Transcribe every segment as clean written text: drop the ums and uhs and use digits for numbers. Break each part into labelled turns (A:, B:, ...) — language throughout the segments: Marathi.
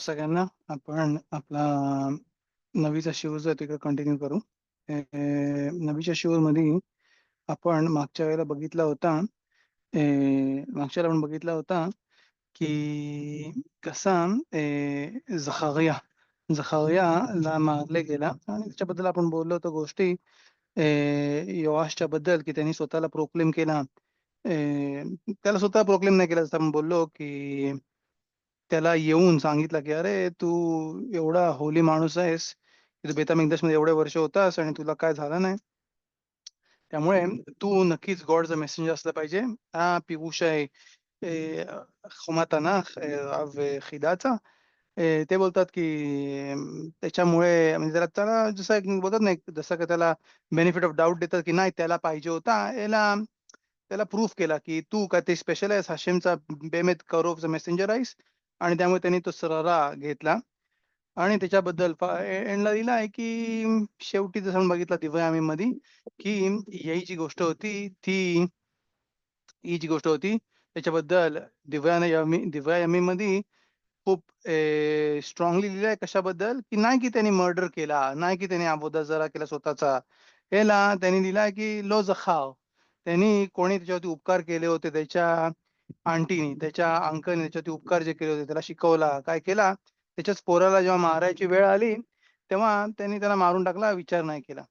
A: सगळ्यांना आपण आपला नवीचा शिव जो तिकडे कंटिन्यू करू. नवीच्या शिव मध्ये आपण मागच्या वेळेला बघितला होता. मागच्या वेळेला आपण बघितला होता की कसा झखारिया झखारियाला मारले गेला आणि त्याच्याबद्दल आपण बोललो होतो गोष्टी. योआशच्या बद्दल की त्यांनी स्वतःला प्रोक्लेम केला. त्याला स्वतः प्रोक्लेम नाही केला, जसं आपण बोललो की त्याला येऊन सांगितलं की अरे तू एवढा होली माणूस आहेस की तू बेतामिकदेश मध्ये एवढे वर्ष होतास आणि तुला काय झालं नाही. त्यामुळे तू नक्कीच गॉडचा मेसेंजर असला पाहिजे. हा पियुष आहे खुमाताना खिदाचा. ते बोलतात की त्याच्यामुळे म्हणजे त्याला त्याला जसं एक बोलतात नाही, जसं का त्याला बेनिफिट ऑफ डाऊट देतात की नाही त्याला पाहिजे होता, याला त्याला प्रूफ केला की तू काय ते स्पेशल आहेस, हशेमचा बेमेत करोबचा मेसेंजर आहेस. आणि त्यामुळे त्यांनी तो सरारा घेतला आणि त्याच्याबद्दल एंडला दिला आहे की शेवटी जसं आपण बघितलं दिव्या मध्ये की ही जी गोष्ट होती ही जी गोष्ट होती त्याच्याबद्दल दिव्या यमी मध्ये खूप स्ट्रॉंगली लिहिलं आहे. कशाबद्दल की नाही की त्यांनी मर्डर केला, नाही की त्यांनी अबोधा जरा केला स्वतःचा. याला त्यांनी लिहिलाय की लो जखाव, त्यांनी कोणी त्याच्यावरती उपकार केले होते, त्याच्या आंटीनी त्याच्या अंकलने त्याच्यावरती उपकार जे केले होते, त्याला शिकवला काय केला, त्याच्याच पोराला जेव्हा मारायची वेळ आली तेव्हा त्यांनी त्याला मारून टाकला, विचार नाही केला.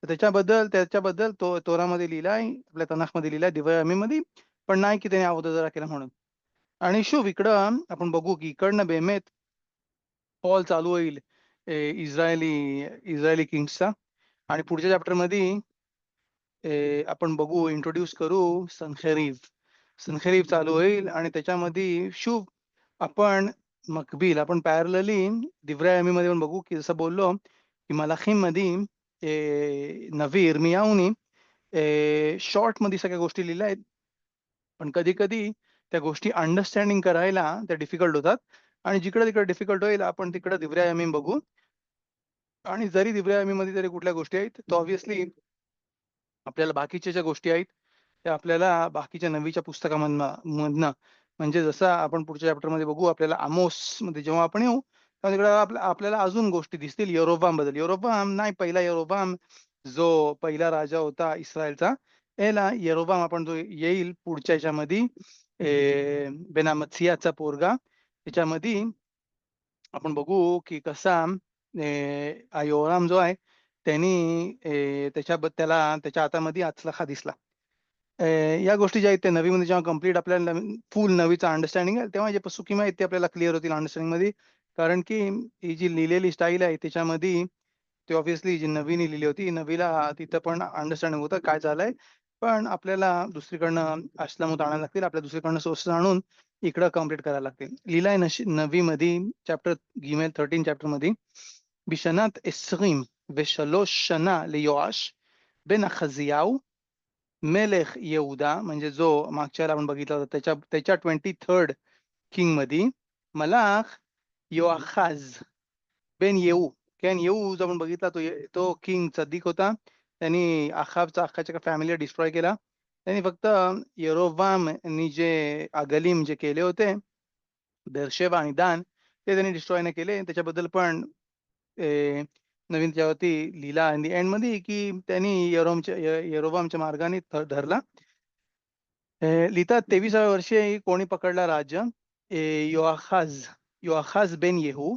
A: तर त्याच्याबद्दल तो तोरामध्ये लिहिलाय, आपल्या तनाखमध्ये लिहिलाय दिव्या मध्ये, पण नाही की त्याने अबोधा जरा केला म्हणून. आणि शुभ इकडं आपण बघू की इकडनं बेमेत पॉल चालू होईल इस्रायली इस्रायली किंग्सचा. आणि पुढच्या चॅप्टर मध्ये आपण बघू, इंट्रोड्यूस करू सनखेरीफ चालू होईल आणि त्याच्यामध्ये शुभ आपण आपण पॅरलली दिव्या मध्ये पण बघू की जसं बोललो की मलाखीम मध्ये नवी इर्मियाहूनी शॉर्ट मध्ये सगळ्या गोष्टी लिहिल्या आहेत. पण कधी कधी त्या गोष्टी अंडरस्टँडिंग करायला त्या डिफिकल्ट होतात. आणि जिकडे तिकडे डिफिकल्ट होईल आपण तिकडे दिव्या यमीन बघू. आणि जरी दिव्या मध्ये जरी कुठल्या गोष्टी आहेत तर ऑब्व्हियसली आपल्याला बाकीच्या ज्या गोष्टी आहेत त्या आपल्याला बाकीच्या नवीच्या पुस्तकामधनं म्हणजे जसं आपण पुढच्या चॅप्टर मध्ये बघू, आपल्याला आमोस मध्ये जेव्हा आपण येऊ तेव्हा तिकडे आपल्याला अजून गोष्टी दिसतील यरोबाम बद्दल. यरोबाम नाही, पहिला यरोबाम जो पहिला राजा होता इस्रायलचा, याला यरोबाम आपण जो येईल पुढच्या याच्यामध्ये बेनामत्सियाचा पोरगा, त्याच्यामध्ये आपण बघू की कसा योराम जो आहे त्यांनी त्याला त्याच्या हातामध्ये अचलखा दिसला. या गोष्टी ज्या आहेत त्या नवीमध्ये जेव्हा कम्प्लीट आपल्याला फुल नवीचा अंडरस्टँडिंग आहे तेव्हा जे पसुकीमा आहेत ते आपल्याला क्लिअर होतील अंडरस्टँडिंग मध्ये. कारण की ही जी लिहिलेली स्टाईल आहे त्याच्यामध्ये ते ऑब्व्हियसली जी नवीन लिहिली होती, नवीला तिथं पण अंडरस्टँडिंग होतं काय झालंय. पण आपल्याला दुसरीकडनं असलामत आणायला लागतील, आपल्या दुसरीकडनं सोर्सेस आणून इकडं कम्प्लीट करायला लागतील. लिहिलाय नवी मध्ये चॅप्टर गिमेल 13 चॅप्टर मध्ये बिशनात एस्रीम ושלוש שנה ליואש בן אחזיהו मेलेख येहुदा, म्हणजे जो मागच्या वेळेला आपण बघितला होता त्याच्या 23rd किंग मध्ये मलाख योआखाज बेन येऊ कॅन येऊ जो आपण बघितला तो किंग सद्दिक होता. त्यांनी अख्खाच्या फॅमिलीला डिस्ट्रॉय केला. त्यांनी फक्त यरोबाम यांनी जे अगलीम जे केले होते बेरशेबा आणि दान ते त्यांनी डिस्ट्रॉय नाही केले. त्याच्याबद्दल पण नवीन त्याच्यावरती लिहिला इन दी एंड मध्ये की त्यांनी यरोबामच्या मार्गाने धरला. लिहितात 23व्या वर्षी कोणी पकडला राज्य, योआखाज योआखाज बेन येहू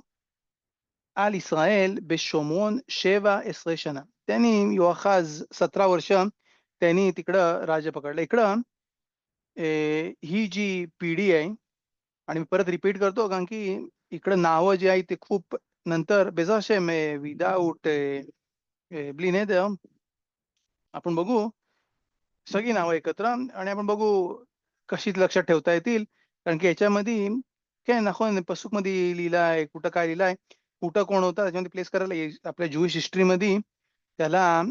A: आल इस्रायल बेशोमोन 17 शना. त्यांनी योआखाज 17 वर्ष त्यांनी तिकडं राज्य पकडलं. इकडं ही जी पिढी आहे, आणि मी परत रिपीट करतो कारण की इकडं नावं जी आहेत ते खूप नंतर बेजाशे विदाऊट ब्लिनेद आपण बघू सगळी नावं एकत्र आणि आपण बघू कशी लक्षात ठेवता येतील. कारण की याच्यामध्ये काय दाखव पसूक मध्ये लिहिलाय, कुठं काय लिहिलाय, कुठं कोण होता त्याच्यामध्ये प्लेस करायला आपल्या ज्यूइश हिस्ट्रीमध्ये त्याला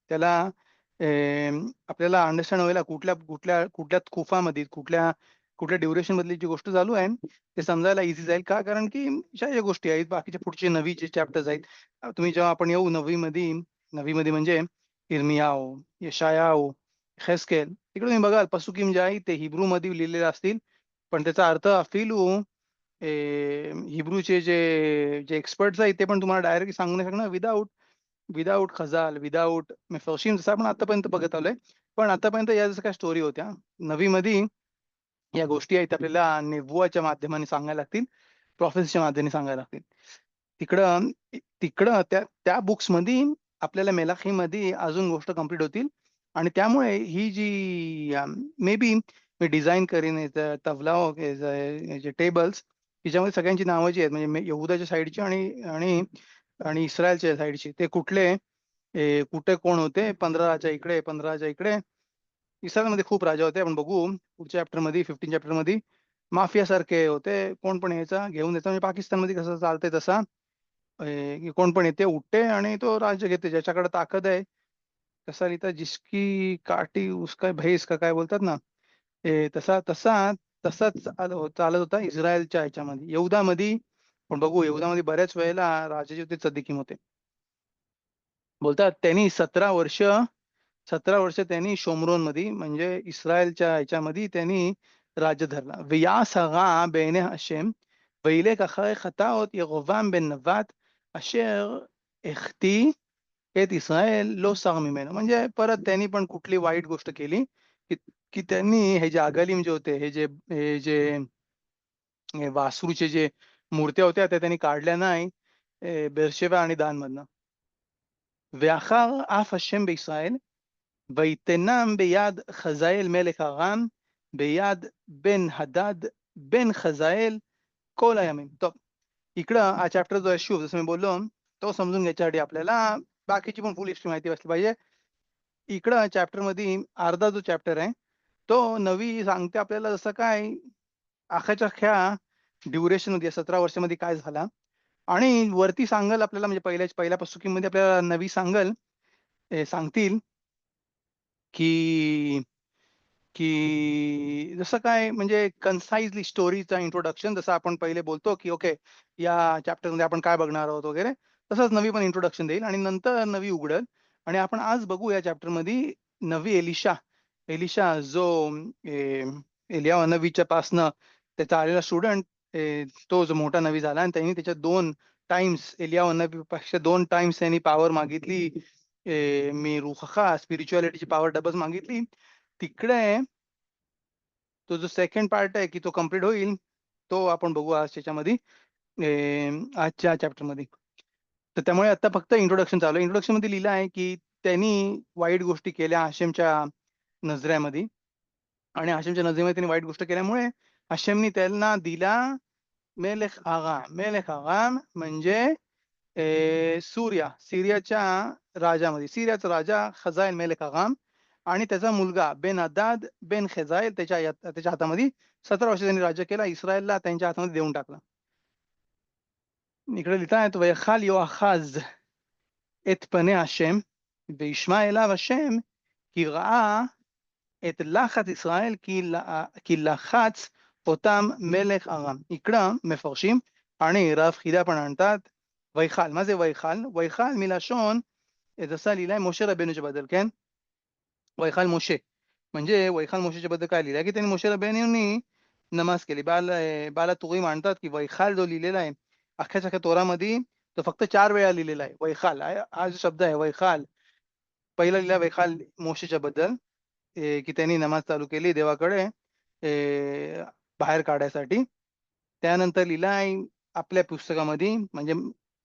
A: त्याला आपल्याला अंडरस्टँड व्हायला कुठल्या कुठल्या कुठल्या खुफामध्ये कुठल्या कुठल्या ड्युरेशन मधली जी गोष्ट चालू आहे ते समजायला इझी जाईल. का कारण की ज्या गोष्टी आहेत बाकीच्या पुढचे नवी जे चॅप्टर्स आहेत, तुम्ही जेव्हा आपण येऊ नवीमध्ये म्हणजे इर्मियाओ, यशायाओ, हेस्केल, तिकडे तुम्ही बघाल पसुकीम जे आहे ते हिब्रू मध्ये लिहिलेले असतील पण त्याचा अर्थ अफिलू हिब्रूचे जे जे एक्सपर्ट्स आहेत ते पण तुम्हाला डायरेक्टली सांगू नाही शकणार विदाऊट खजाल, विदाऊट मेफरशीम जसं आपण आतापर्यंत बघत आलोय. पण आतापर्यंत या जसं काही स्टोरी होत्या. नवीमध्ये या गोष्टी आहेत आपल्याला नेबुवाच्या माध्यमाने सांगायला लागतील, प्रॉफेसीच्या माध्यमाने सांगायला लागतील. तिकडं तिकडं त्या त्या बुक्समध्ये आपल्याला मेलाखीमध्ये अजून गोष्ट कंप्लीट होतील आणि त्यामुळे ही जी मे बी मी डिझाइन करीन याचा तबला जे टेबल्स त्याच्यामध्ये सगळ्यांची नावं जी आहेत म्हणजे यहुदाच्या साइडची आणि आणि आणि इस्रायलच्या साइडची ते कुठले कुठे कोण होते 15च्या इकडे 15च्या इकडे इस्रायलमध्ये खूप राजा होते. आपण बघू पुढच्या चॅप्टरमध्ये 15 चॅप्टरमध्ये माफियासारखे होते. कोण पण यायचा घेऊन यायचा म्हणजे पाकिस्तानमध्ये कसं चालतंय तसा की कोण पण येते उठते आणि तो राज्य घेते ज्याच्याकडे ताकद आहे. कसा लिहितात जिसकी काठी उसका भैस का काय बोलतात ना तसा तसा तसाच चालत होता इस्रायलच्या ह्याच्यामध्ये. यहुदामध्ये पण बघू यहुदामध्ये बऱ्याच वेळेला राजाचे होते सद्दीकीम होते. बोलतात त्यांनी 17 वर्ष त्यांनी शोमरोनमध्ये म्हणजे इस्रायलच्या ह्याच्यामध्ये त्यांनी राज्य धरला. ויעש הרע בעיני השם וילך אחרי חטאות ירבעם בן נבט אשר החטיא את ישראל לא סר ממנו. म्हणजे परत त्यांनी पण कुठली वाईट गोष्ट केली की की त्यांनी हे जे अगालिम जे होते हे जे वासरूचे जे मूर्त्या होत्या त्या त्यांनी काढल्या नाही बेरशेबा आणि दानमधनं. ואחר אף השם בישראל ויתנם ביד חזאל מלך ארם ביד בן הדד בן חזאל כל הימים. טוב, इकडं हा चॅप्टर जो आहे शुभ जसं मी बोललो तो समजून घ्यायच्यासाठी आपल्याला बाकीची पण फुल हिस्ट्री माहिती असली पाहिजे. इकडं चॅप्टरमध्ये अर्धा जो चॅप्टर आहे तो नवी सांगते आपल्याला जसं काय अख्खाच्या अख्ख्या ड्युरेशनमध्ये 17 वर्षामध्ये काय झाला आणि वरती सांगेल आपल्याला म्हणजे पहिल्या पुस्तकीमध्ये आपल्याला नवी सांगतील की की जसं काय म्हणजे कन्साइजली स्टोरीचा इंट्रोडक्शन जसं आपण पहिले बोलतो की ओके या चॅप्टरमध्ये आपण काय बघणार आहोत वगैरे तसंच नवी पण इंट्रोडक्शन देईल आणि नंतर नवी उघडेल आणि आपण आज बघू या चॅप्टरमध्ये नवी एलिशा जो एलिया नवीच्या पासनं त्याचा आलेला स्टुडंट तो जो मोठा नवी झाला आणि त्यांनी त्याच्या 2 टाइम्स एलिया नबीपेक्षा 2 टाइम्स त्यांनी पॉवर मागितली मी रुखा स्पिरिच्युअलिटीची पॉवर डबल मागितली तिकडे तो जो सेकंड पार्ट आहे की तो कंप्लीट होईल तो आपण बघू आज त्याच्यामध्ये आजच्या चॅप्टरमध्ये. तर त्यामुळे आता फक्त इंट्रोडक्शन चालू आहे. इंट्रोडक्शन मध्ये लिहिलं आहे की त्यांनी वाईट गोष्टी केल्या हाशेमच्या नजरेमध्ये आणि हाशेमच्या नजरेमध्ये त्यांनी वाईट गोष्ट केल्यामुळे हाशेमनी त्यांना दिला मेलेख आराम म्हणजे सिरियाच्या राजामध्ये सिरियाचा राजा खजाईल मेलेक आगाम आणि त्याचा मुलगा बेन हदाद बेन खेजाईल त्याच्या हातामध्ये 17 वर्ष त्यांनी राज्य केला इस्रायलला त्यांच्या हातामध्ये देऊन टाकला. इकडे लिहिता आहेत ויכל יואחז את פני השם וישמע אליו השם כי ראה את לחץ ישראל כי לחץ אותם מלך ארם. इकडं מפרשים आणि רב חידה पण आणतात ויכל. מה זה ויכל? ויכל מלשון जसा लिहिलाय मोशे रबेनूच्या बद्दल כן? वैखाल मोशे म्हणजे वैखाल मोशेच्या बद्दल काय लिहिलंय की त्यांनी मोशे रबेनूंनी नमाज केली. बाला तुरी मांडतात की वैखाल जो लिहिलेला आहे अख्ख्याच्या अख्ख्या तोरामध्ये तो फक्त 4 वेळा लिहिलेला आहे. वैखाल हा जो शब्द आहे वैखाल पहिला लिहिला वैखाल मोशेच्या बद्दल की त्यांनी नमाज चालू केली देवाकडे बाहेर काढायसाठी. त्यानंतर लिहिला आहे आपल्या पुस्तकामध्ये म्हणजे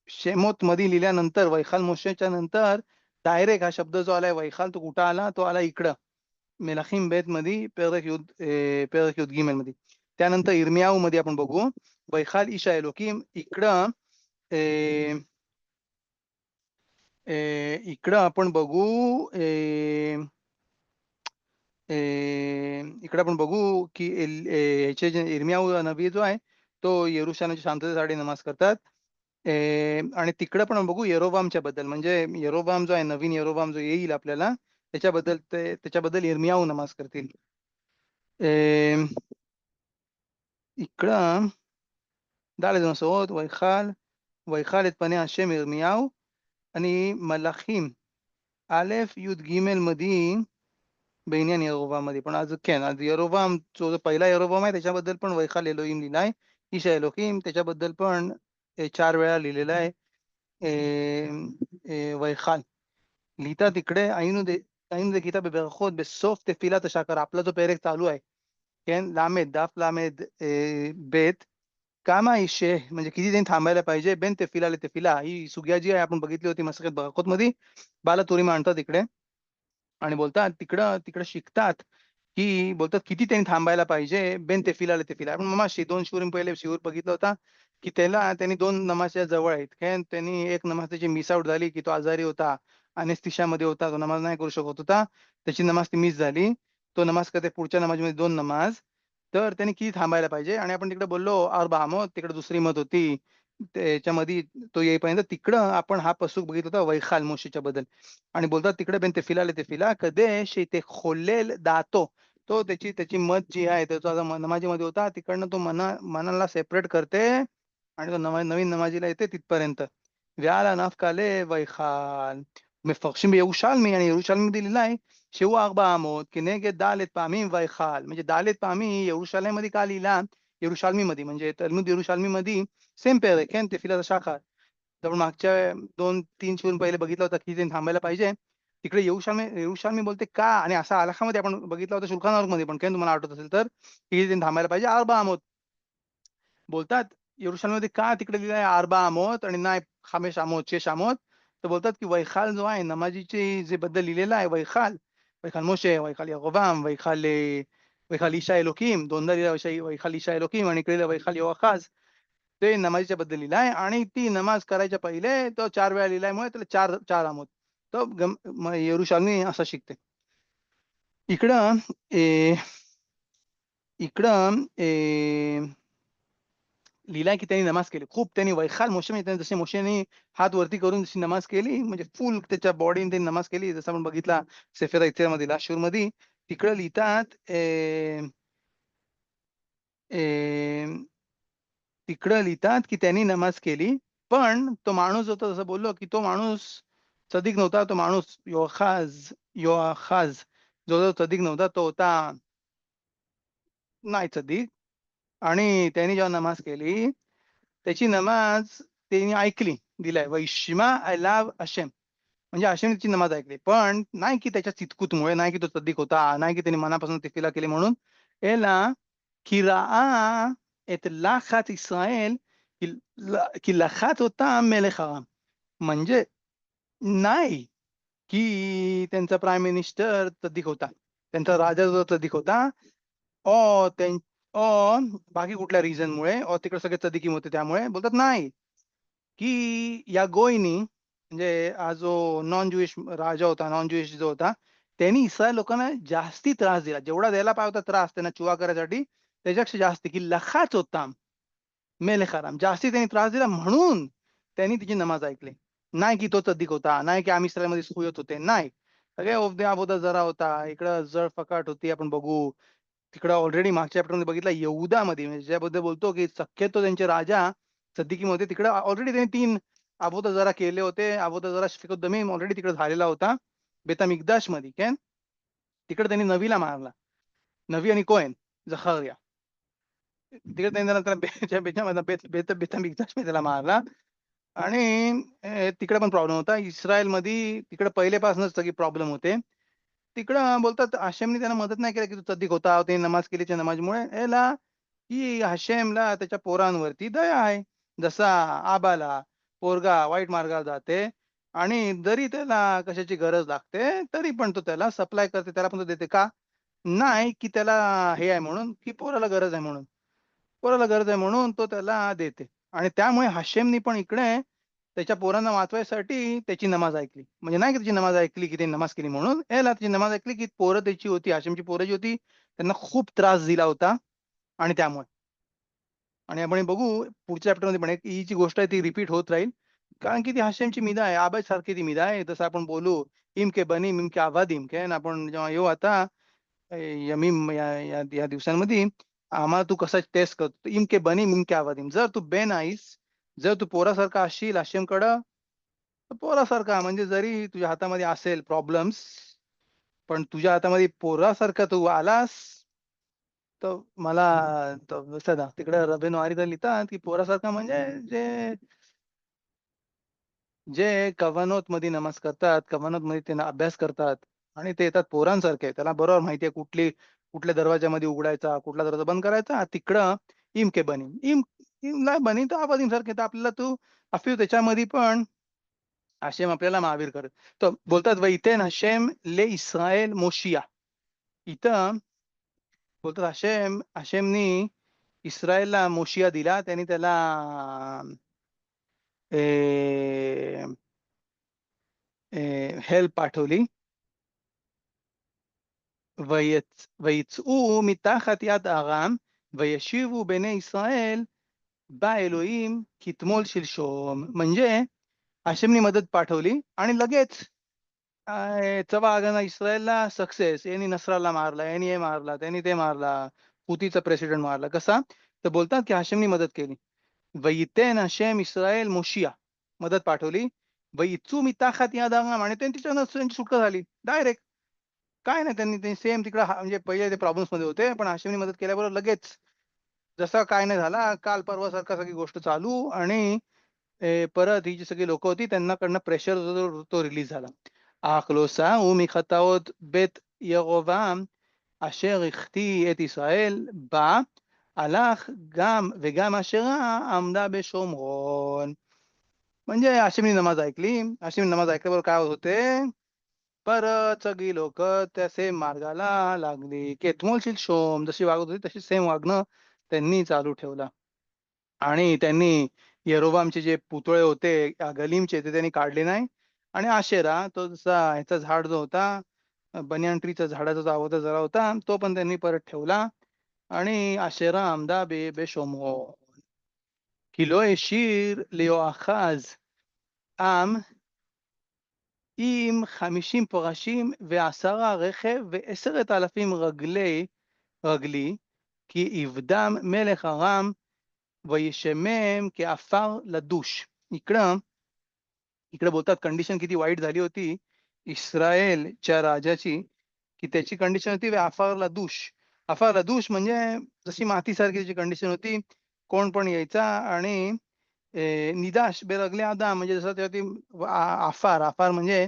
A: शेमोत मध्ये लिहिल्यानंतर वैखाल मोशेच्या नंतर डायरेक्ट हा शब्द जो आलाय वैखाल तो कुठं आला तो आला इकडं मेलाखीम बेत मध्ये पेरक युद्ध गिमेल मध्ये. त्यानंतर इर्मियाऊ मध्ये आपण बघू वैखाल इशा एलोकीम इकडं इकडं आपण बघू इकडे आपण बघू की ह्याचे जे इर्मियाऊ नबी जो आहे तो यरुशलेमच्या शांततेसाठी नमाज करतात आणि तिकडे पण बघू यरोबामच्या बद्दल म्हणजे यरोबाम जो आहे नवीन यरोबाम जो येईल आपल्याला त्याच्याबद्दल इर्मियाऊ नमाज करतील. इकडं ד' מסורות ויכל את פני השם ירמיהו आणि מלאכים א' י"ג मध्ये בעניין ירובעם मध्ये पण आज आज यरोबाम जो पहिला यरोबाम आहे त्याच्याबद्दल पण वैखाल एलोहिम लिहिलाय इश एलोकीम त्याच्याबद्दल पण 4 वेळा लिहिलेलं आहे. वैखाल लिहितात तिकडे היינו דכתיב בברכות בסוף תפילת השחר. आपला जो पेरेक चालू आहे, כן, דף למד ב', कामा इशे म्हणजे किती त्यांनी थांबायला पाहिजे बेन तेफिला ले तेफिला. ही सुग्या जी आहे आपण बघितली होती मसरत बरकत मध्ये. बाला तुरी मांडतात तिकडे आणि बोलतात तिकडं तिकडं शिकतात, की बोलतात किती त्यांनी थांबायला पाहिजे बेन तेफिला ले तेफिला. आपण मगाशी 2 शिवरीम पहिले शिवर बघितला होता, की त्याला त्यांनी 2 नमाजच्या जवळ आहेत. काय त्यांनी एक नमाज त्याची मिस आउट झाली, की तो आजारी होता, अनेस्थीसियामध्ये होता, तो नमाज नाही करू शकत होता. त्याची नमाज ती मिस झाली. तो नमाज करते पुढच्या नमाजमध्ये 2 नमाज. तर त्यांनी किती थांबायला पाहिजे आणि आपण तिकडे बोललो अर्बा मत तिकडे दुसरी मत होती. त्याच्यामध्ये तो येईपर्यंत तिकडं आपण हा पसूक बघितला होता वैखाल मोशेच्या बद्दल आणि बोलतात तिकडे बेन तेफिला ले तेफिला कदेश ते खोलेल दातो. तो त्याची त्याची मत जी आहे त्याचा जो नमाजीमध्ये होता तिकडनं तो मनाला सेपरेट करते आणि तो नवीन नमाजीला येते तिथपर्यंत. व्याला नफकाले वैखाल. מפרשים בירושלמי, आणि ירושלמי दिलेला आहे שהוא 400 כנגד ד' פעמים ויכל. म्हणजे ד' פעमी यरुशलेममध्ये का लिहिला? यरुशलेमीमध्ये म्हणजे तलमूद यरुशलेमीमध्ये सेम पेअर आहे तफिलात शाखा. आपण मागच्या 2-3 शिवून पहिले बघितलं होतं की ते थांबायला पाहिजे. तिकडे यरुशलेमी बोलते का आणि असा अलाखामध्ये आपण बघितला होता शुल्खान मध्ये पण काय तुम्हाला आठवत असेल तर की ते थांबायला पाहिजे 400 बोलतात. यरुशलेममध्ये का तिकडे लिहिलं आहे 400 आणि नाही 500 600. तर बोलतात की वैखाल जो आहे नमाजीची जे बद्दल लिहिलेलं आहे वैखाल, वैखाल मोशे, वैखाल यरोबाम, वैखाल इशा एलोकीम, दोनदा लिहिला वैखाल इशा एलोकीम आणि इकडे वैखाल योआखाज. ते नमाजच्या बद्दल लिहिलं आहे आणि ती नमाज करायच्या पहिले तो 4 वेळा लिहिल्यामुळे त्याला 4 आमोद. तो यरुशलेमी असं शिकते. इकडं ए इकडं लिहिलाय की त्यांनी नमाज केली. खूप त्यांनी वैखाल मोशे म्हणजे जसे मोशेने हात वरती करून जशी नमाज केली, म्हणजे फुल त्याच्या बॉडीने त्यांनी नमाज केली. जसं आपण बघितला सेफेरा इत्यामध्ये लाशूरमध्ये. तिकडं लिहितात तिकडं लिहितात की त्यांनी नमाज केली. पण तो माणूस होता जसं बोललो, की तो माणूस सदिक नव्हता. तो माणूस योआखाज जो सदिक नव्हता तो होता नाही सदिक. आणि त्यांनी जेव्हा नमाज केली, त्याची नमाज त्यांनी ऐकली. दिलाय वैशिमा अलाव हशेम. म्हणजे हशेमची नमाज ऐकली. पण नाही की त्याच्या चितकुतमुळे, नाही की तो सद्दिक होता, नाही की त्याने मनापासून तेफिला केली म्हणून. एला की रआ את לחץ ישראל की לחץ אותם מלך ארם. म्हणजे नाही की त्यांचा प्राईम मिनिस्टर सद्दिक होता. त्यांचा राजा जो सद्दिक होता. ओ त्यां बाकी कुठल्या रिझनमुळे तिकडे सगळे सदिकीम होते त्यामुळे बोलतात नाही, की या गोईनी म्हणजे हा जो नॉन ज्युइश राजा होता, नॉन ज्युइश जो होता, त्यांनी इस्रायल लोकांना जास्ती त्रास दिला. जेवढा द्यायला पाहिजे होता त्रास त्यांना चुवा करायसाठी त्याच्यापेक्षा जास्ती की लखाच होता मेलेख आराम. जास्ती त्यांनी त्रास दिला म्हणून त्यांनी तिची नमाज ऐकली. नाही की तो सद्दिक होता, नाही की आम्ही इस्रायलमध्ये सुयत होते. नाही. सगळे अबोधा जरा होता. इकडं जळफकाट होती आपण बघू. तिकडं ऑलरेडी मागच्या चॅप्टरमध्ये बघितलं यहुदामध्ये म्हणजे ज्याबद्दल बोलतो की शक्यतो त्यांचे राजा सद्दिकीमध्ये तिकडं ऑलरेडी त्यांनी 3 अबोधा जरा केले होते. अबोधा जरा शफीकुद्दीन दमीम ऑलरेडी तिकडे झालेला होता. बेतमिकदाशमध्ये काय. तिकडे त्यांनी नवीला मारला. नवी आणि कोहेन झकर्या. तिकडे त्यांनी त्याला बेतमिकदाशमध्ये त्याला मारला. आणि तिकडे पण प्रॉब्लेम होता. इस्रायलमध्ये तिकडे पहिलेपासूनच सगळे प्रॉब्लेम होते. तिकडं बोलतात हाशेमने त्यांना मदत नाही केली, की तो सद्दिक होता. त्यांनी नमाज केली त्या नमाजमुळे याला की हाशेमला त्याच्या पोरांवरती दया आहे. जसा आबाला पोरगा वाईट मार्गावर जाते आणि जरी त्याला कशाची गरज लागते, तरी पण तो त्याला सप्लाय करते. त्याला पण तो देते. का? नाही की त्याला हे आहे म्हणून, की पोराला गरज आहे म्हणून. पोराला गरज आहे म्हणून तो त्याला देते. आणि त्यामुळे हाशेमनी पण इकडे त्याच्या पोरांना वाचवायसाठी त्याची नमाज ऐकली. म्हणजे नाही की त्याची नमाज ऐकली, की त्यांनी नमाज केली म्हणून. याला त्याची नमाज ऐकली, की पोरं त्याची होती, हाशेमची पोरं जी होती, त्यांना खूप त्रास दिला होता आणि त्यामुळे. आणि आपण बघू पुढच्या चॅप्टरमध्ये पण ही जी गोष्ट आहे ती रिपीट होत राहील. कारण की ती हाशेमची मिदा आहे. आबासारखी ती मिदा आहे. तसं आपण बोलू, "इम के बनीम, इम के अवादीम." काय ना आपण जेव्हा येऊ आता यमीम या या या दिवसांमध्ये आम्हाला तू कसा टेस्ट करतो. "इम के बनीम, इम के अवादीम." जर तू बेन आहेस, जर तू पोरासारखा असशील हाशेमकडं, तर पोरासारखा म्हणजे जरी तुझ्या हातामध्ये असेल प्रॉब्लेम्स, पण तुझ्या हातामध्ये पोरासारखा तू आलास तर मला तर तिकडे रबेनु आरिता लिहितात, की पोरासारखा म्हणजे जे जे कवानोतमध्ये नमाज करतात, कवानोतमध्ये ते अभ्यास करतात आणि ते येतात पोरांसारखे. त्याला बरोबर माहिती आहे कुठल्या दरवाजामध्ये उघडायचा, कुठला दरवाजा बंद करायचा. तिकडं इम के बनी. इम ला बनी तर आबाद सारखे. तर आपल्याला तू अफीव त्याच्यामध्ये पण हशेम आपल्याला महावीर करत. तर बोलतात वैतेन हशेम ले इस्राएल मोशिया. इथं बोलतात हशेमनी इस्रायलला मोशिया दिला. त्यांनी त्याला हेल्प पाठवली. ויצאו מתחת יד ארם וישיבו בני ישראל בא אלוהים כתמול שלשום. म्हणजे हाशेमनी मदत पाठवली आणि लगेच चवा आगाना इस्रायलला सक्सेस. यांनी नसराला मारला, यांनी हे मारला, त्यांनी ते मारला, हुतीचा प्रेसिडेंट मारला. कसा? तर बोलतात की हाशेमनी मदत केली. वयितेन हशेम इस्रायल मोशिया, मदत पाठवली. वयिचू मिताखात याद आराम आणि त्यांची त्यांची सुटका झाली डायरेक्ट. काय नाही त्यांनी ते सेम तिकडं म्हणजे पहिले ते प्रॉब्लेम्समध्ये होते, पण हाशेमनी मदत केल्याबरोबर लगेच जसा काय नाही झाला, काल परवासारखा सगळी गोष्ट चालू आणि परत ही जी सगळी लोकं होती त्यांनाकडनं प्रेशर तो रिलीज झाला. אך לא סרו מחטאות בית ירבעם אשר החטיא את ישראל בה, הלך גם וגם אשרה עמדה בשומרון. म्हणजे हाशेमनी नमाज ऐकली. हाशेमनी नमाज ऐकल्यावर काय होते? परत सगळी लोकं त्या सेम मार्गाला लागली. केतमोल शिलशोम जशी वागत होती तशी सेम वागणं त्यांनी चालू ठेवलं. आणि त्यांनी यरोबामचे जे पुतळे होते गलीमचे ते त्यांनी काढले नाही आणि आशेरा तो जसा ह्याचा झाड जो होता बनियान ट्रीचा झाडाचा जो अगोदर जरा होता तो पण त्यांनी परत ठेवला आणि आशेरा आमदा बेशोमो किलो השיר ליהואחז עם עם 50 פרשים ו10 רכב ו10,000 רגלי כי עבדם מלך ארם वैषम्यम के अफार लदूश. इकडं इकडे बोलतात कंडिशन किती वाईट झाली होती इस्रायलच्या राजाची, की त्याची कंडिशन होती अफार लदूश. अफार लदूश म्हणजे जशी मातीसारखी त्याची कंडिशन होती. कोण पण यायचा आणि निदाश बेरगले आदा म्हणजे जसं त्यावरती आफार म्हणजे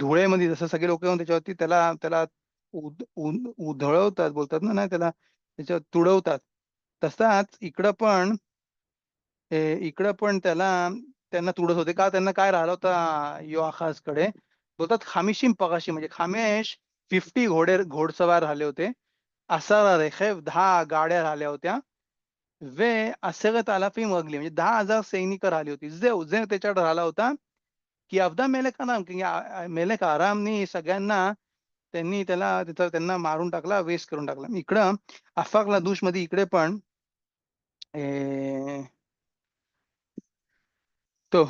A: धुळेमध्ये जसं सगळे लोक येऊन त्याच्यावरती त्याला त्याला उधळवतात बोलतात ना, नाही त्याला त्याच्यावर तुडवतात. तसाच इकडं पण त्यांना तुडत होते. का त्यांना काय राहिलं होतं योआखाजकडे बोलतात खामिशीम पगाशी म्हणजे खामेश 50 घोडसवार राहिले होते. असारा रेखेव 10 गाड्या राहिल्या होत्या. वे 10,000 वगली म्हणजे 10,000 सैनिक राहिली होती. जे त्याच्याकडे राहिला होता, की अब्दा मेलेक आराम की मेलेक आरामनी सगळ्यांना त्यांना मारून टाकला, वेस्ट करून टाकला. इकडं अफाकला दुशमध्ये इकडे पण तो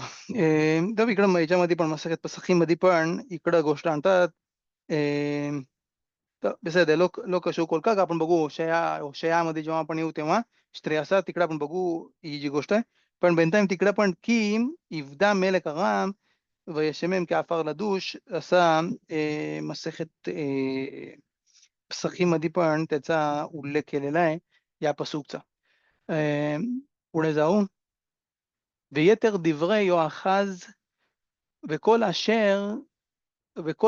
A: तर इकडं याच्यामध्ये पण मस्त सखीमध्ये पण इकडं गोष्ट आणतात. तर בסדר, לא קשור כל כך, आपण बघू होशयामध्ये जेव्हा आपण येऊ तेव्हा श्रेयसा तिकडे आपण बघू ही जी गोष्ट आहे. पण bינתיים तिकडे पण की יפדה מלך ארם וישמם כעפר לדוש असा מסכת पसखीमध्ये पण त्याचा उल्लेख केलेला आहे या पसूकचा. पुढे जाऊ. ויתר דברי יואחז וכל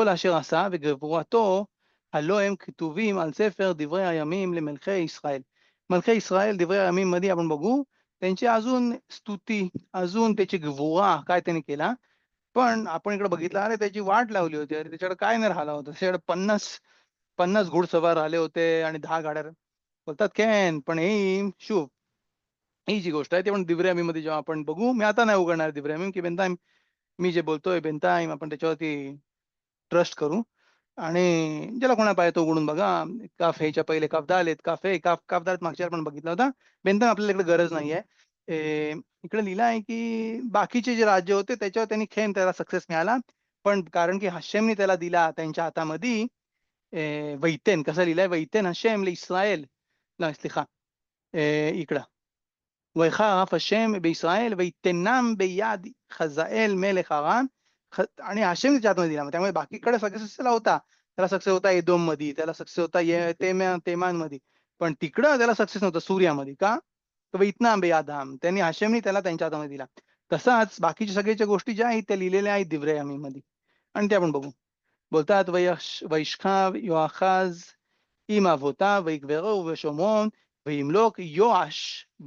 A: אשר עשה וגבורתו הלא הם כתובים על ספר דברי הימים למלכי ישראל. מלכי ישראל דברי הימים मध्ये आपण बघू त्यांची अजून स्तुती अजून त्याची गवुरा काय त्यांनी केला. पण आपण इकडे बघितलं अरे त्याची वाट लावली होती. अरे त्याच्याकडे काय नाही राहिला होता. त्याच्याकडे 50 घोडसवार आले होते आणि 10 गाड्या बोलतात केन पण ही शुभ ही जी गोष्ट आहे ती आपण दिव्रे मध्ये जेव्हा आपण बघू मी आता नाही उघडणार दिव्रे की बेंताईम मी जे बोलतोय बेंताईम आपण त्याच्यावरती ट्रस्ट करू आणि ज्याला कोणा पाहिजे तो उघडून बघा. काफ हेच्या पहिले काफ दालेत काफ दालेत मागच्या पण बघितला होता. बेंताईम आपल्याला इकडे गरज नाहीये. इकडे लिहिलं आहे की बाकीचे जे राज्य होते त्याच्यावर त्यांनी त्याला सक्सेस मिळाला. पण कारण की हशेमनी त्याला दिला त्यांच्या हातामध्ये वैतेन कसं लिहिलंय वैतेन हशेम इस्रायल नाही इकडं ויחר אף השם בישראל ויתנם ביד חזאל מלך ארם आणि हाशेम त्याच्या हातमध्ये दिला. त्यामुळे बाकीकडे सक्सेस त्याला होता. त्याला सक्सेस होता एदोम मध्ये, त्याला सक्सेस होता तेमान मध्ये. पण तिकडं त्याला सक्सेस नव्हतं सूर्यामध्ये. का? तर इतना आंबे याधाम. त्यांनी हशेमनी त्याला त्यांच्या हातामध्ये दिला. तसाच बाकीच्या सगळ्याच्या गोष्टी ज्या आहेत त्या लिहिलेल्या आहेत दिव्रे यामीमध्ये आणि ते आपण बघू. बोलतात וישכב יואחז עם אבותיו ויקברו בשומרון וימלוק יואש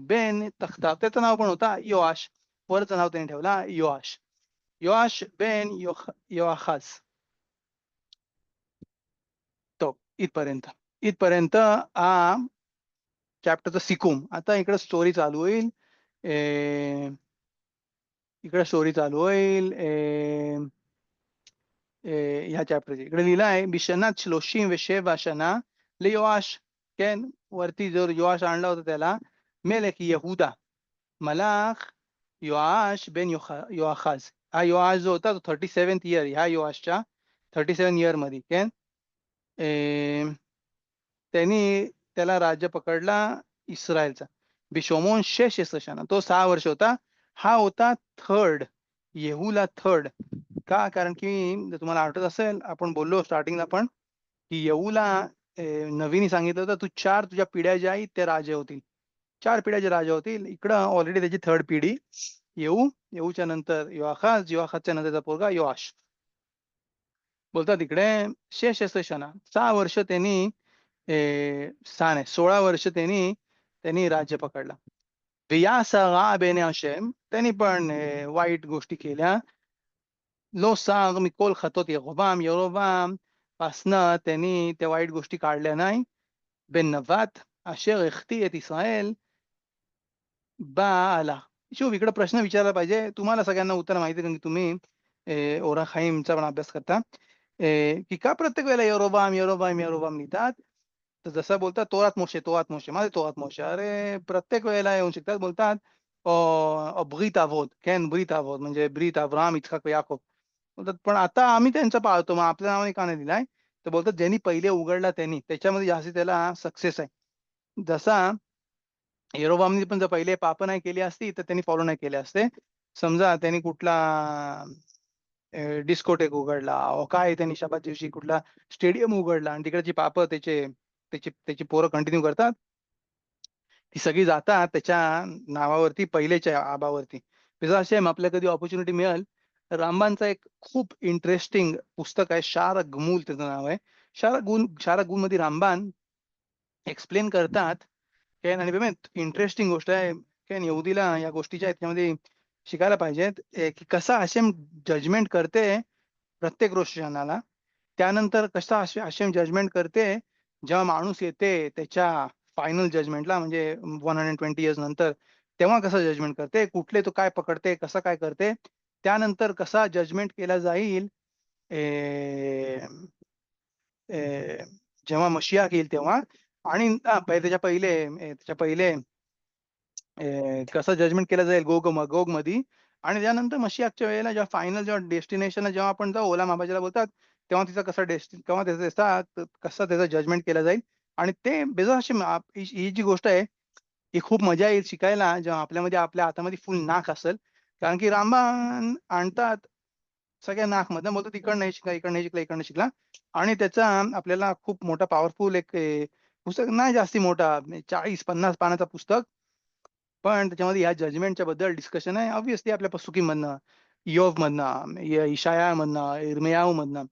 A: בן תחתיו. त्याचं नाव पण होता योआश. वरचं नाव त्यांनी ठेवला योआश. योआश बन योआखाज. तो इथपर्यंत. इथपर्यंत हा चॅप्टरचा सिकूम. आता इकडे स्टोरी चालू होईल. इकडे स्टोरी चालू होईल. ह्या चॅप्टरची इकडे लिहिलं आहे बिशनात 37 शना लियोआश. כן, वरती जो योआश आणला होता त्याला मेलेक यहुदा मलाख योआश बेन योआखाज. हा योआश जो होता तो 37th इयर ह्या योआशच्या 37 इयर मध्ये केन त्यांनी त्याला राज्य पकडला इस्रायलचा. बिशोमोन 6 शना तो 6 वर्ष होता. हा होता थर्ड येहूला थर्ड. का? कारण की जर तुम्हाला आठवत असेल आपण बोललो स्टार्टिंगला पण की येहूला नवीन सांगितलं होतं तू 4 तुझ्या पिढ्या ज्या आहेत त्या राजे होतील. 4 पिढ्याचे राजा होतील. इकडं ऑलरेडी त्याची थर्ड पिढी येहूच्या नंतर योआखाजच्या नंतरचा पोरगा योआश. बोलतात इकडे 6 शना 6 वर्ष त्यांनी 6 नाही 16 वर्ष त्यांनी राज्य पकडला. वियासा बेने हशेम त्यांनी पण वाईट गोष्टी केल्या. लो साग मिकोल खतोत यरोबाम पासनं त्यांनी त्या वाईट गोष्टी काढल्या नाही. बेन नवात अशर इख्ती एत इस्रायल बा आला. शिव इकडे प्रश्न विचारला पाहिजे. तुम्हाला सगळ्यांना उत्तर माहिती कारण की तुम्ही ओरा खाईमचा पण अभ्यास करता. की का प्रत्येक वेळेला यरोबाम लिहितात? तर जसं बोलतात तोरात मोशे माझे तोरात मोशे. अरे प्रत्येक वेळेला येऊन शिकतात बोलतात ब्रीत अवोत केन ब्रीत अवोत म्हणजे ब्रीत अब्राम इचकाक याकोब. बोलतात पण आता आम्ही त्यांचं पाळतो मग आपल्या नावाने का नाही दिलाय? तर बोलतात ज्यांनी पहिले उघडला त्यांनी त्याच्यामध्ये जास्ती त्याला सक्सेस आहे. जसा यरोबामनी पण जर पहिले पाप नाही केली असती तर त्यांनी फॉलो नाही केले असते. समजा त्यांनी कुठला डिस्कोटेक उघडला काय त्यांनी शबाद दिवशी कुठला स्टेडियम उघडला आणि तिकडची पापं त्याची पोरं कंटिन्यू करतात. ती सगळी जातात त्याच्या नावावरती पहिलेच्या आबावरती. बिझाशेम आपल्याला कधी ऑपॉर्च्युनिटी मिळेल तर रामबानचा एक खूप इंटरेस्टिंग पुस्तक आहे शार गमूल त्याचं नाव आहे. शार गुल मध्ये रामबान एक्सप्लेन करतात. केन आणि इंटरेस्टिंग गोष्ट आहे. केन यहुदीला या गोष्टीच्या याच्यामध्ये शिकायला पाहिजेत की कसा हशेम जजमेंट करते प्रत्येक रोषणाला. त्यानंतर कसा हशेम जजमेंट करते जेव्हा माणूस येते त्याच्या फायनल जजमेंटला म्हणजे 120 इयर्स नंतर तेव्हा कसं जजमेंट करते कुठले तो काय पकडते कसं काय करते त्यानंतर कसा जजमेंट केला जाईल जेव्हा मशियाक येईल तेव्हा आणि त्याच्या पहिले कसं जजमेंट केलं जाईल गोग मध्ये आणि त्यानंतर मशियाकच्या वेळेला जेव्हा फायनल जेव्हा डेस्टिनेशनला जेव्हा आपण जाऊ ओला माबाजीला बोलतात तेव्हा तिचा तेव्हा कसा त्याचा जजमेंट केला जाईल आणि ते ही जी गोष्ट आहे ही खूप मजा येईल शिकायला जेव्हा आपल्या हातामध्ये फुल नाक असेल. कारण की रामबाण आणतात सगळ्या नाकमधनं बोलतो इकडं नाही शिकला इकडनं शिकला आणि त्याचा आपल्याला खूप मोठा पॉवरफुल एक पुस्तक नाही जास्ती मोठा 40-50 पानाचं पुस्तक. पण त्याच्यामध्ये या जजमेंटच्या बद्दल डिस्कशन आहे ऑब्व्हियसली आपल्या पसुकीमधनं इयोबमधनं इशायामधनं इर्मियाहूमधनं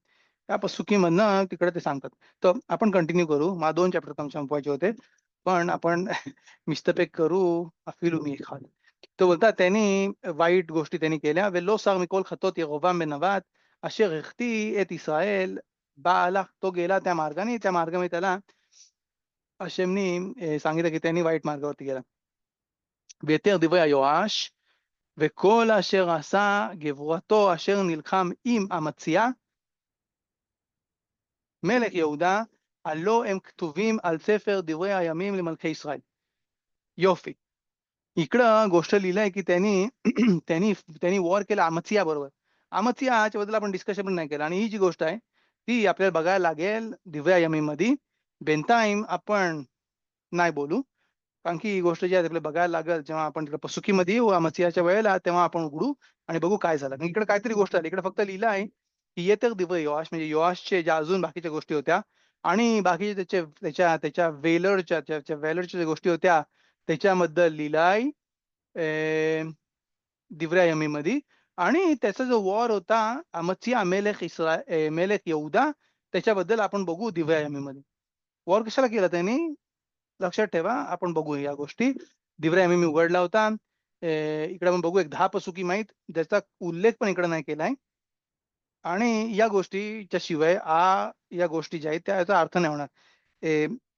A: त्या पसुकीमधनं तिकडे ते सांगतात. तर आपण कंटिन्यू करू. मला 2 चॅप्टर संपवायचे होते. पण आपण मिस्तपेक करू अफिलू मी एखाद. तो बोलतात त्यांनी वाईट गोष्टी त्यांनी केल्या. "ולא שר מכל חטאות ירבעם בן נבט अशर החטיא את ישראל बा आला." तो गेला त्या मार्गाने त्या मार्गाने त्याला हशेमनी सांगितलं की त्यांनी वाईट मार्गावरती गेला. ויתר דברי היואש וכל אשר עשה גבורתו אשר נלחם עם אמציה מלך יהודה הלא הם כתובים על ספר דברי הימים למלכי ישראל. יופי. इकडं गोष्ट लिहिलंय की त्यांनी त्यांनी त्यांनी वॉर केला अमत्सिया बरोबर. अमत्सियाच्या बद्दल आपण डिस्कशन पण नाही केलं आणि ही जी गोष्ट आहे ती आपल्याला बघायला लागेल दिव्या यमीमध्ये. बेंटाईम आपण नाही बोलू. कारण की ही गोष्ट जी आहे आपल्याला बघायला लागेल जेव्हा आपण तिकडे पसुकीमध्ये येऊ अमत्सियाच्या वेळेला तेव्हा आपण उघडू आणि बघू काय झालं. इकडे काहीतरी गोष्ट आली. इकडे फक्त लिहिलं आहे की येतर दिव्य योआश म्हणजे योआशचे ज्या अजून बाकीच्या गोष्टी होत्या आणि बाकीचे त्याचे त्याच्या त्याच्या वेलरच्या ज्या गोष्टी होत्या त्याच्याबद्दल लिहिलाय दिव्रया यमीमध्ये. आणि त्याचा जो वॉर होता अमत्सिया मेलेक यहूदा त्याच्याबद्दल आपण बघू दिव्रया यमीमध्ये. वॉर कशाला केला त्यांनी? लक्षात ठेवा. आपण बघू या गोष्टी. दिव्रया यमी उघडला होता. इकडे आपण बघू एक 10 पसुकी माहीत ज्याचा उल्लेख पण इकडे नाही केलाय. आणि या गोष्टीच्या शिवाय या गोष्टी ज्या आहेत त्याचा अर्थ नाही होणार.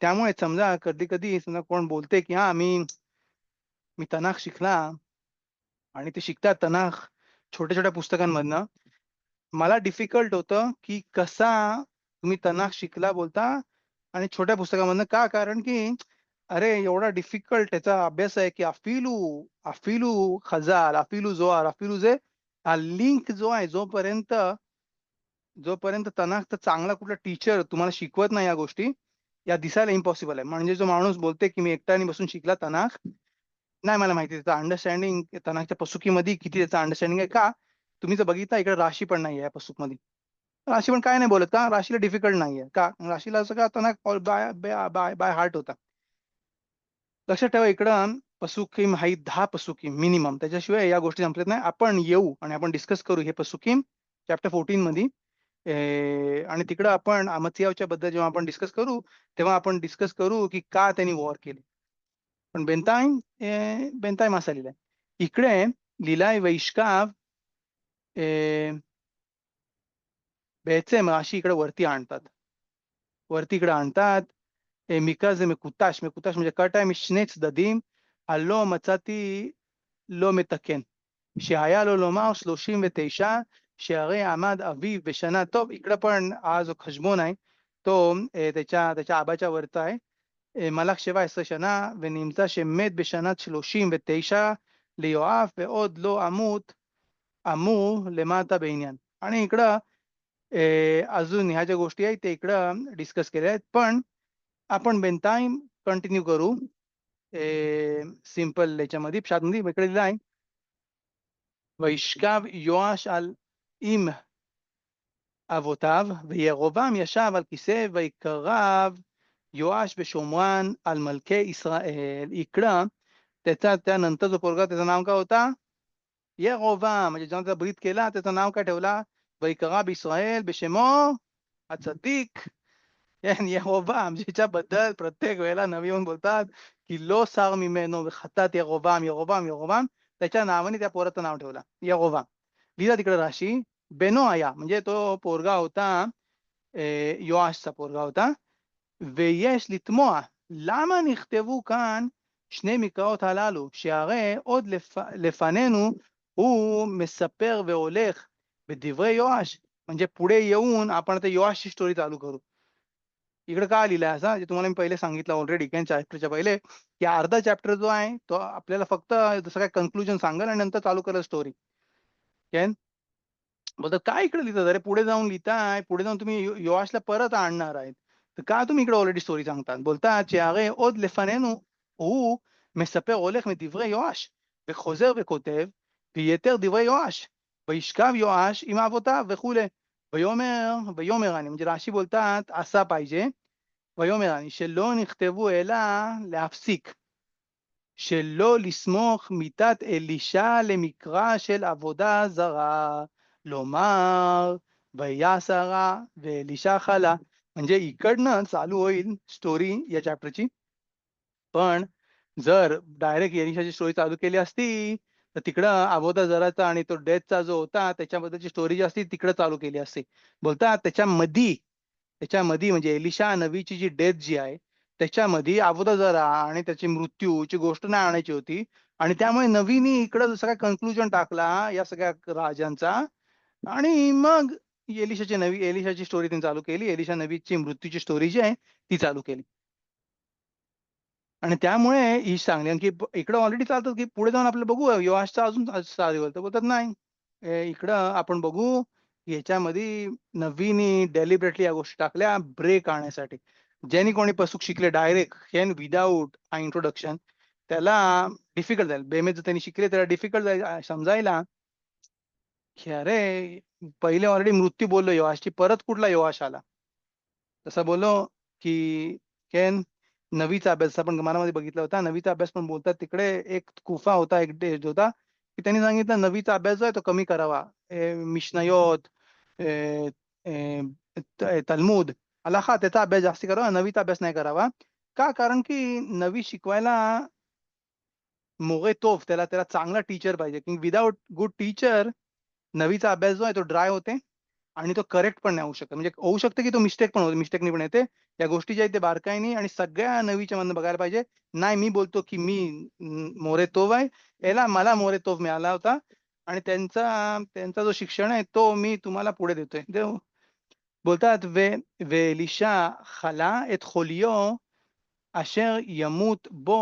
A: त्यामुळे समजा कधी-कधी समजा कोण बोलते, की "हां, मी तनाख शिकला" आणि ते शिकतात तनाख छोट्या-छोट्या पुस्तकांमधनं. मला डिफिकल्ट होतं, की कसा तुम्ही तनाख शिकला बोलता आणि छोट्या पुस्तकामधनं का? कारण की अरे एवढा डिफिकल्ट त्याचा अभ्यास आहे, की अफिलू खजाल, अफिलू जोहार, अफिलू जे हा लिंक जो आहे जोपर्यंत तनाखचा चांगला कुठला टीचर तुम्हाला शिकवत नाही या गोष्टी, या दिसायला इम्पॉसिबल आहे. म्हणजे जो माणूस बोलते, की मी एकट्याने बसून शिकला तनाख, नाही मला माहिती त्याचा अंडरस्टँडिंग तनाखच्या पसुकीमध्ये किती त्याचा अंडरस्टँडिंग आहे का? तुम्ही जर बघितलं इकडे राशी पण नाहीये या पसुकमध्ये. राशी पण काय नाही बोलत का? राशीला डिफिकल्ट नाहीये. का? राशीला सगळा तनाख all by by by heart होता. लक्षात ठेवा इकडं पसुकीम आहेत 10 पसुकीम मिनिमम. त्याच्याशिवाय या गोष्टी संपत नाही. आपण येऊ आणि आपण डिस्कस करू हे पसुकीम चॅप्टर 14 मध्ये. आणि तिकडं आपण अमत्याच्या बद्दल जेव्हा आपण डिस्कस करू, तेव्हा आपण डिस्कस करू, की का त्यांनी वॉर केली. पण बेंताईम असा लिहिलाय. इकडे लिहिलाय वैश्काव בעצם רש"י इकडे वरती आणतात. वरती इकडे आणतात. מיקרא זה מקושט, מקושט म्हणजे कट आहे משני צדדים, הלא מצאתי לא מתקן. שהיה לו לומר 39 שהרי עמד אביו בשנה טוב, इकडे पण हा जो खजबोन आहे तो त्याच्या आबाच्या वरचा आहे. מלך 17 שנה ונמצא שמת בשנת 39 ליואב ועוד לא אמור למטה בעניין. आणि इकडं अजून ह्या ज्या गोष्टी आहेत ते इकडं डिस्कस केल्या आहेत. पण आपण बेंटाईम कंटिन्यू करू. सिंपल याच्यामध्ये पश्चातमध्ये इकडे लिहिलं आहे. וישכב יואש על עם אבותיו וירבעם ישב על כיסא ויקרב יואש בשומרון על מלכי ישראל. इकडं त्यानंतर जो पोरगा त्याचं नाव काय होता? यरोबाम. म्हणजे जेव्हा त्याचा ब्रीथ केला त्याचं नाव काय ठेवला? वैकरा बिस्राएल בשמו הצדיק. כן, ירבעם, ज्याच्याबद्दल प्रत्येक वेळेला नवी येऊन बोलतात, की "लो सार ממנו וחטאת ירבעם, ירבעम, ירבעम." त्याच्या नावाने त्या पोराचं नाव ठेवलं, यरोबाम. लिहिला तिकडे राशी. बेनो आया म्हणजे तो पोरगा होता योआशचा पोरगा होता. ויש לתמוה למה נכתבו כאן שני מקראות הללו, שהרי עוד לפנינו הוא מספר והולך בדברי יואש. म्हणजे पुढे येऊन आपण आता योआशची स्टोरी चालू करू. इकडे काय लिहिलंय असं जे तुम्हाला मी पहिले सांगितलं ऑलरेडी चॅप्टरच्या पहिले, की अर्धा चॅप्टर जो आहे तो आपल्याला फक्त जसं काय कन्क्लुजन सांगेल आणि नंतर चालू करेल स्टोरी. कॅन बोलतात काय इकडे लिहितात? अरे पुढे जाऊन लिहिताय, पुढे जाऊन तुम्ही योआशला परत आणणार आहेत. तर का तुम्ही इकडे ऑलरेडी स्टोरी सांगतात? बोलतात שהרי עוד לפנינו הוא מספר הולך מדברי יואש וחוזר וכותב ויתר דברי יואש וישכב יואש עם אבותיו וכולי. ויאמר אני म्हणजे רש"י बोलतात असा पाहिजे. ויאמר אני שלא נכתבו אלא להפסיק. שלא לסמוך מיתת אלישע למקרא של עבודה זרה. לומר ויעשרה ואלישע חלה. म्हणजे इकडनं चालू होईल स्टोरी या चॅप्टरची. पण जर डायरेक्ट एलिशाची स्टोरी चालू केली असती, तर तिकडं अबोधा जराचा आणि तो डेथचा जो होता त्याच्याबद्दलची स्टोरी जी असती तिकडं चालू केली असती. बोलतात त्याच्यामध्ये म्हणजे एलिशा नबीची जी डेथ जी आहे, त्याच्यामध्ये अबोधा जरा आणि त्याची मृत्यूची गोष्ट नाही आणायची होती आणि त्यामुळे नबीनी इकडं सगळा कन्क्लुजन टाकला या सगळ्या राजांचा आणि मग एलिशाची स्टोरी त्यांनी चालू केली. एलिशा नबीची मृत्यूची स्टोरी जी आहे ती चालू केली. आणि त्यामुळे ही चांगली आणि की इकडं ऑलरेडी चालतं, की पुढे जाऊन आपल्याला बघू योआशचा अजून चालेल तर बोलतात नाही. इकडं आपण बघू याच्यामध्ये नवीनी डेलिबरेटली या गोष्टी टाकल्या ब्रेक आणण्यासाठी. ज्यांनी कोणी पसूक शिकले डायरेक्ट कॅन विदाऊट इंट्रोडक्शन त्याला डिफिकल्ट जाईल. बेमे जर त्यांनी शिकले त्याला डिफिकल्ट जाईल समजायला, की अरे पहिले ऑलरेडी मृत्यू बोललो योआशची, परत कुठला योआश आला? तसं बोललो की केन नवीचा अभ्यास आपण गमारामध्ये बघितला होता. नवीचा अभ्यास पण बोलतात तिकडे एक कुफा होता, एक देश होता, की त्यांनी सांगितलं नवीचा अभ्यास जो आहे तो कमी करावा. मिशनायोत, अ, तल्मूद, हलाखा त्याचा अभ्यास जास्ती करावा, नवीचा अभ्यास नाही करावा. का? कारण की नवी शिकवायला मोगे तोफ त्याला त्याला चांगला टीचर पाहिजे, की विदाऊट गुड टीचर नवीचा अभ्यास जो आहे तो ड्राय होते आणि तो करेक्ट पण नाही होऊ शकत. म्हणजे होऊ शकतं की तो मिस्टेक पण होतो, मिस्टेकनी पण येते. या गोष्टी ज्या आहेत ते बारकाईने आणि सगळ्या नवीच्या मधनं बघायला पाहिजे. नाही मी बोलतो की मी मोरे तोफ आहे. याला मला मोरे तोफ मिळाला होता आणि त्यांचा त्यांचा जो शिक्षण आहे तो मी तुम्हाला पुढे देतोय. बोलतात "ואלישע חלה את חוליו אשר ימות בו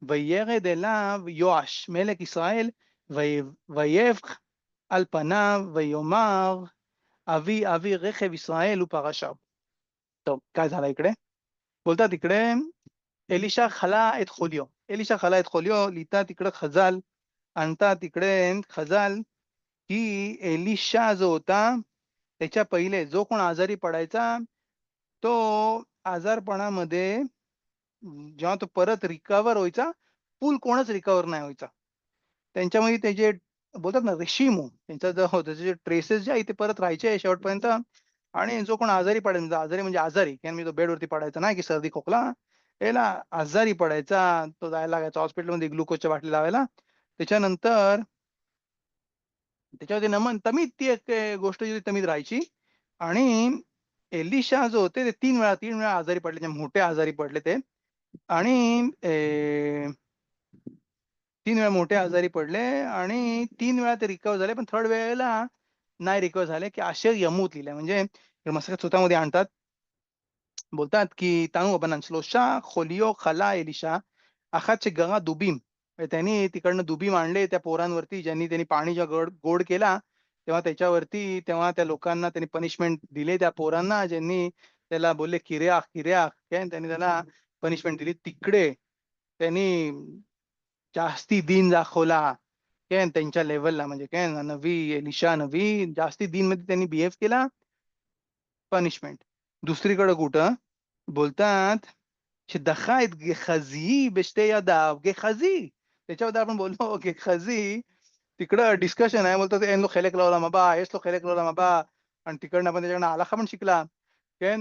A: וירד אליו יואש מלך ישראל ויבך על פניו ויאמר अवी अवी רכב ישראל ופרשיו." טוב, काय झालं इकडे? बोलतात इकडे एलिशा खला את חוליו. एलिशा खला את חוליו लिहितात इकडं खजाल, आणतात इकडे खजाल, की एलिशा जो होता त्याच्या पहिले जो कोण आजारी पडायचा, तो आजारपणामध्ये जेव्हा तो परत रिकव्हर व्हायचा, फुल कोणच रिकव्हर नाही व्हायचा. त्यांच्यामध्ये ते जे बोलतात ना रेशिमो त्यांचा जो हो त्याचे जे ट्रेसेस जे आहे ते परत राहायचे शेवटपर्यंत आणि जो कोण आजारी पडायचा म्हणजे आजारी म्हणजे आजारी कारण मी तो बेडवरती पडायचा नाही की सर्दी खोकला, याला आजारी पडायचा, तो जायला लागायचा हॉस्पिटलमध्ये ग्लुकोजच्या बाटली लावायला. त्याच्यानंतर त्याच्यावरती नमन तमीद ती एक गोष्ट जी तमीद राहायची आणि एलिशा जो होते ते 3 वेळा आजारी पडले, जे मोठे आजारी पडले ते आणि 3 वेळा मोठे आजारी पडले आणि 3 वेळा ते रिकव्हर झाले. पण थर्ड वेळेला नाही रिकव्हर झाले, की अशेर यमूत लिहिलंय. म्हणजे मस्तक सुतामध्ये आणतात. बोलतात, की "תנו רבנן שלושה חוליו חלה एलिशा, אחת שגרעה दुबीम." म्हणजे त्यांनी तिकडनं दुबीम आणले त्या पोरांवरती, ज्यांनी त्यांनी पाणी जेव्हा गोड गोड केला, तेव्हा त्याच्यावरती तेव्हा त्या लोकांना त्यांनी पनिशमेंट दिले त्या पोरांना, ज्यांनी त्याला बोलले, "किर्याख, किर्याख." काय त्यांनी त्याला पनिशमेंट दिली. तिकडे त्यांनी जास्ती दीन दाखवला. काय त्यांच्या लेव्हलला म्हणजे काय नबी एलिशा नबी जास्ती दीनमध्ये त्यांनी बिहेव केला, पनिशमेंट. दुसरीकडे कुठं बोलतात, "שדחה את גחזי בשתי ידיו." गेहजी त्याच्याबद्दल आपण बोललो गेहजी तिकडं डिस्कशन आहे. बोलतात "אין לו חלק לעולם הבא, יש לו חלק לעולם הבא." आणि तिकडनं आपण त्याच्याकडनं हलाखा पण शिकला. काय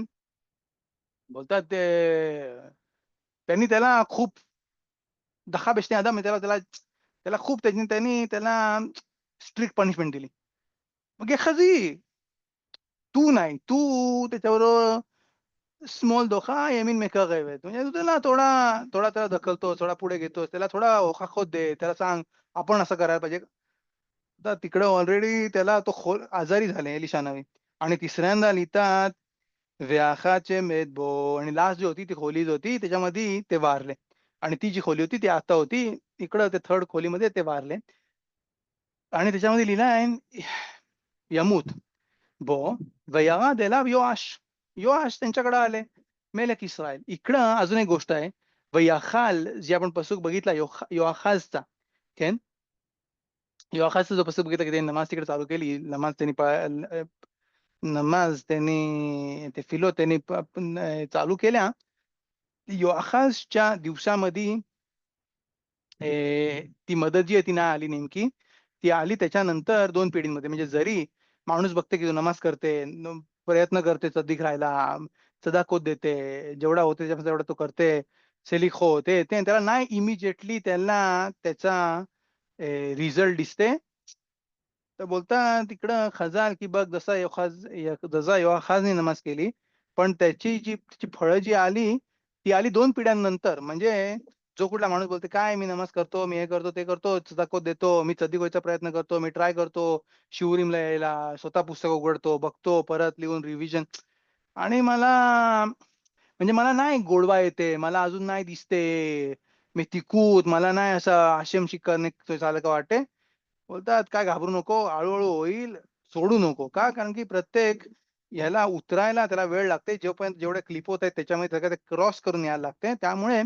A: बोलतात ते त्यांनी त्याला खूप दखा बेशने आदम आहे त्याला त्याला त्याला खूप त्यांनी त्यांनी त्याला स्ट्रिक्ट पनिशमेंट दिली. मग गेहजी तू नाही, तू त्याच्याबरोबर स्मॉल धोका यमीन मेकागैवेत. म्हणजे तू त्याला थोडा थोडा त्याला ढकलतोस, थोडा पुढे घेतोस, त्याला थोडा होकाखोत दे, त्याला सांग, आपण असं करायला पाहिजे. आता तिकडे ऑलरेडी त्याला तो खोल आजारी झाले एलिशा नबी आणि तिसऱ्यांदा लिहितात व्याखाचे मेदबो आणि लास्ट जी होती ती खोली जी होती त्याच्यामध्ये ते वारले आणि ती जी खोली होती ती आता होती इकडं ते थर्ड खोलीमध्ये ते वारले आणि त्याच्यामध्ये लिहिलं आहे यमूत बो वयाद एलाव योआश. योआश त्यांच्याकडे आले मेलेक इस्रायल. इकडं अजून एक गोष्ट आहे. वयाखाल जे आपण पसूक बघितला योआखाजचा केन योआखाजचा जो पसूक बघितला की त्यांनी नमाज तिकडे चालू केली. नमाज त्यांनी नमाज त्यांनी ते फिलो त्यांनी चालू केल्या. योआखाजच्या दिवसामध्ये ती मदत जी आहे ती नाही आली नेमकी. ती आली त्याच्यानंतर 2 पिढींमध्ये. म्हणजे जरी माणूस बघते की तो नमाज करते, प्रयत्न करते सद्दिक राहायला, सदाकोत देते, जेवढा होते त्याच्यापेक्षा तेवढा तो करते, सेलिखो ते ते त्याला नाही इमिडिएटली त्याला त्याचा रिझल्ट दिसते. तर बोलतात तिकडं खजाल, की बघ जसा योआखाजने नमाज केली, पण त्याची जी त्याची फळं जी आली, ती आली 2 पिढ्यांनंतर. म्हणजे जो कुठला माणूस बोलतो, "काय मी नमाज करतो, मी हे करतो, ते करतो, सदाकत देतो, मी चद्दिक व्हायचा प्रयत्न करतो, मी ट्राय करतो, शिवरीमला यायला, स्वतः पुस्तक उघडतो, बघतो, परत लिहून रिव्हिजन आणि मला म्हणजे मला नाही गोडवा येते, मला अजून नाही दिसते, मी तिखूत, मला नाही असं आशेमशी करणे सारखं वाटते." बोलतात, "काय घाबरू नको, हळू-हळू होईल, सोडू नको." का? कारण की प्रत्येक ह्याला उतरायला त्याला वेळ लागते. जोपर्यंत जेवढे क्लिप होत आहेत त्याच्यामध्ये सगळं ते क्रॉस करून यायला लागते. त्यामुळे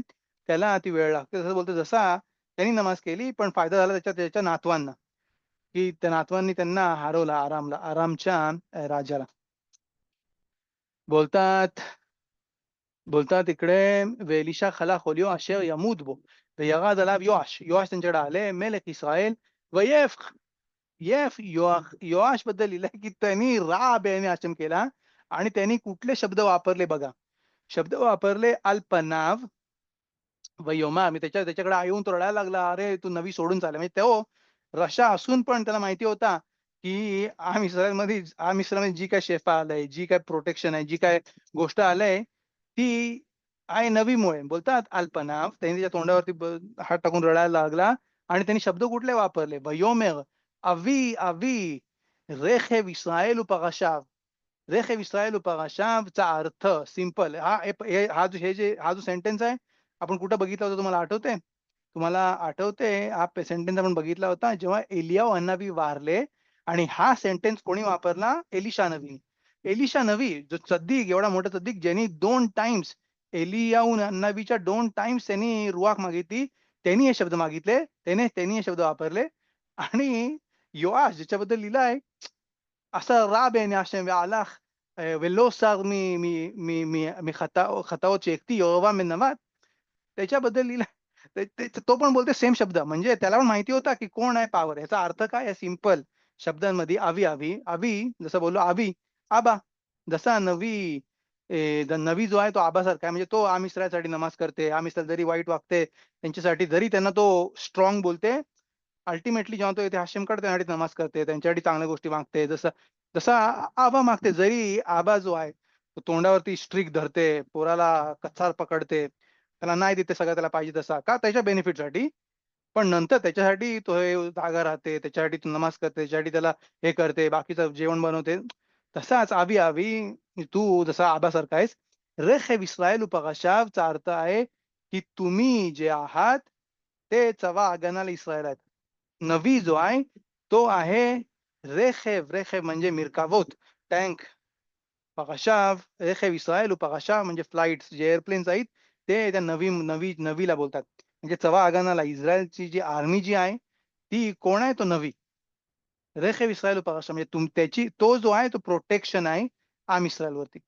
A: त्याला ती वेळ लागते. जसं बोलतो जसा त्यांनी नमाज केली, पण फायदा झाला त्याच्या नातवांना, की त्या नातवांनी त्यांना हरवलं आरामच्या राजाला. बोलतात बोलतात इकडे "ואלישע חלה חוליו אשר ימות בו, וירד עליו יואש." योआश त्यांच्याकडे आले, "मेलक इस्रायल वयेफ." येफ योआश बद्दल लिहिलंय की त्यांनी राब याने आचम केला आणि त्यांनी कुठले शब्द वापरले बघा. शब्द वापरले अल्पनाव वयोमा मी त्याच्याकडे येऊन तो रडायला लागला, "अरे तू नवी सोडून चालला." म्हणजे तो रशा असून पण त्याला माहिती होता, की आम इस्रायलमध्ये जी काही शेफा आलंय, जी काही प्रोटेक्शन आहे, जी काही गोष्ट आलंय, ती आहे नवीमुळे. बोलतात अल्पनाव त्यांनी त्याच्या तोंडावरती हात टाकून रडायला लागला आणि त्यांनी शब्द कुठले वापरले? "वयोमेर अवी, अवी, रेखेव इस्राएल उपराशाव." रेखेव इस्राएल उपराशावचा अर्थ सिंपल हा जो सेंटन्स आहे, आपण कुठं बघितला होता तुम्हाला आठवतंय? तुम्हाला आठवतंय हा सेंटन्स आपण बघितला होता जेव्हा एलियाह अन्नबी वारले आणि हा सेंटन्स कोणी वापरला? एलिशा नबी. एलिशा नबी जो सद्दीक एवढा मोठा सद्दीक ज्यांनी 2 टाइम्स एलियाह अन्नबीच्या 2 टाइम्स त्यांनी रुआख मागितली. त्यांनी हे शब्द मागितले. त्यांनी हे शब्द वापरले आणि योआश ज्याच्याबद्दल लिहिलं आहे עשה רע בעיני השם והלך ולא סר מחטאות שהחטיא ירבעם בן נבט त्याच्याबद्दल लिहिलं तो पण बोलते सेम शब्द म्हणजे त्याला पण माहिती होता की कोण आहे पॉवर याचा अर्थ काय आहे सिंपल शब्दांमध्ये अवी जसं बोललो अवी आबा जसा नवी जो आहे तो आबासारखा आहे म्हणजे तो आम इस्रायलसाठी नमाज करते आम इस्रायल जरी वाईट वागते त्यांच्यासाठी जरी त्यांना तो स्ट्रॉंग बोलते अल्टिमेटली जेव्हा तो येते हाशिमकडे त्यांच्यासाठी नमाज करते, त्यांच्यासाठी चांगल्या गोष्टी मागते. जसं जसं आबा मागते. जरी आबा जो आहे, तो तोंडावरती स्ट्रिक धरते, पोराला कचार पकडते, त्याला नाही देते सगळं त्याला पाहिजे तसा. का? त्याच्या बेनिफिटसाठी. पण नंतर त्याच्यासाठी तो हे जागा राहते, त्याच्यासाठी तो नमाज करते, त्याच्यासाठी त्याला हे करते, बाकीचं जेवण बनवते. तसाच तू जसा आबासारखा आहेस. "रेख इस्राएल उपराशाव"चा अर्थ आहे, की तुम्ही जे आहात, ते चवा आगनाला इस्रायल आहेत. नवी जो आहे, तो आहे रेखेव म्हणजे मिरकावोत, टँक. पगाशाव, रेखेव इस्रायल उपगाशाव म्हणजे फ्लाइट्स जे एअरप्लेन्स आहेत, ते त्या नवीला बोलतात. म्हणजे चवा आगानाला इस्रायलची जी आर्मी जी आहे, ती कोण आहे? तो नवी. रेखेव इस्रायल उपगाशाव म्हणजे तो जो आहे तो प्रोटेक्शन आहे आम इस्रायलवरती.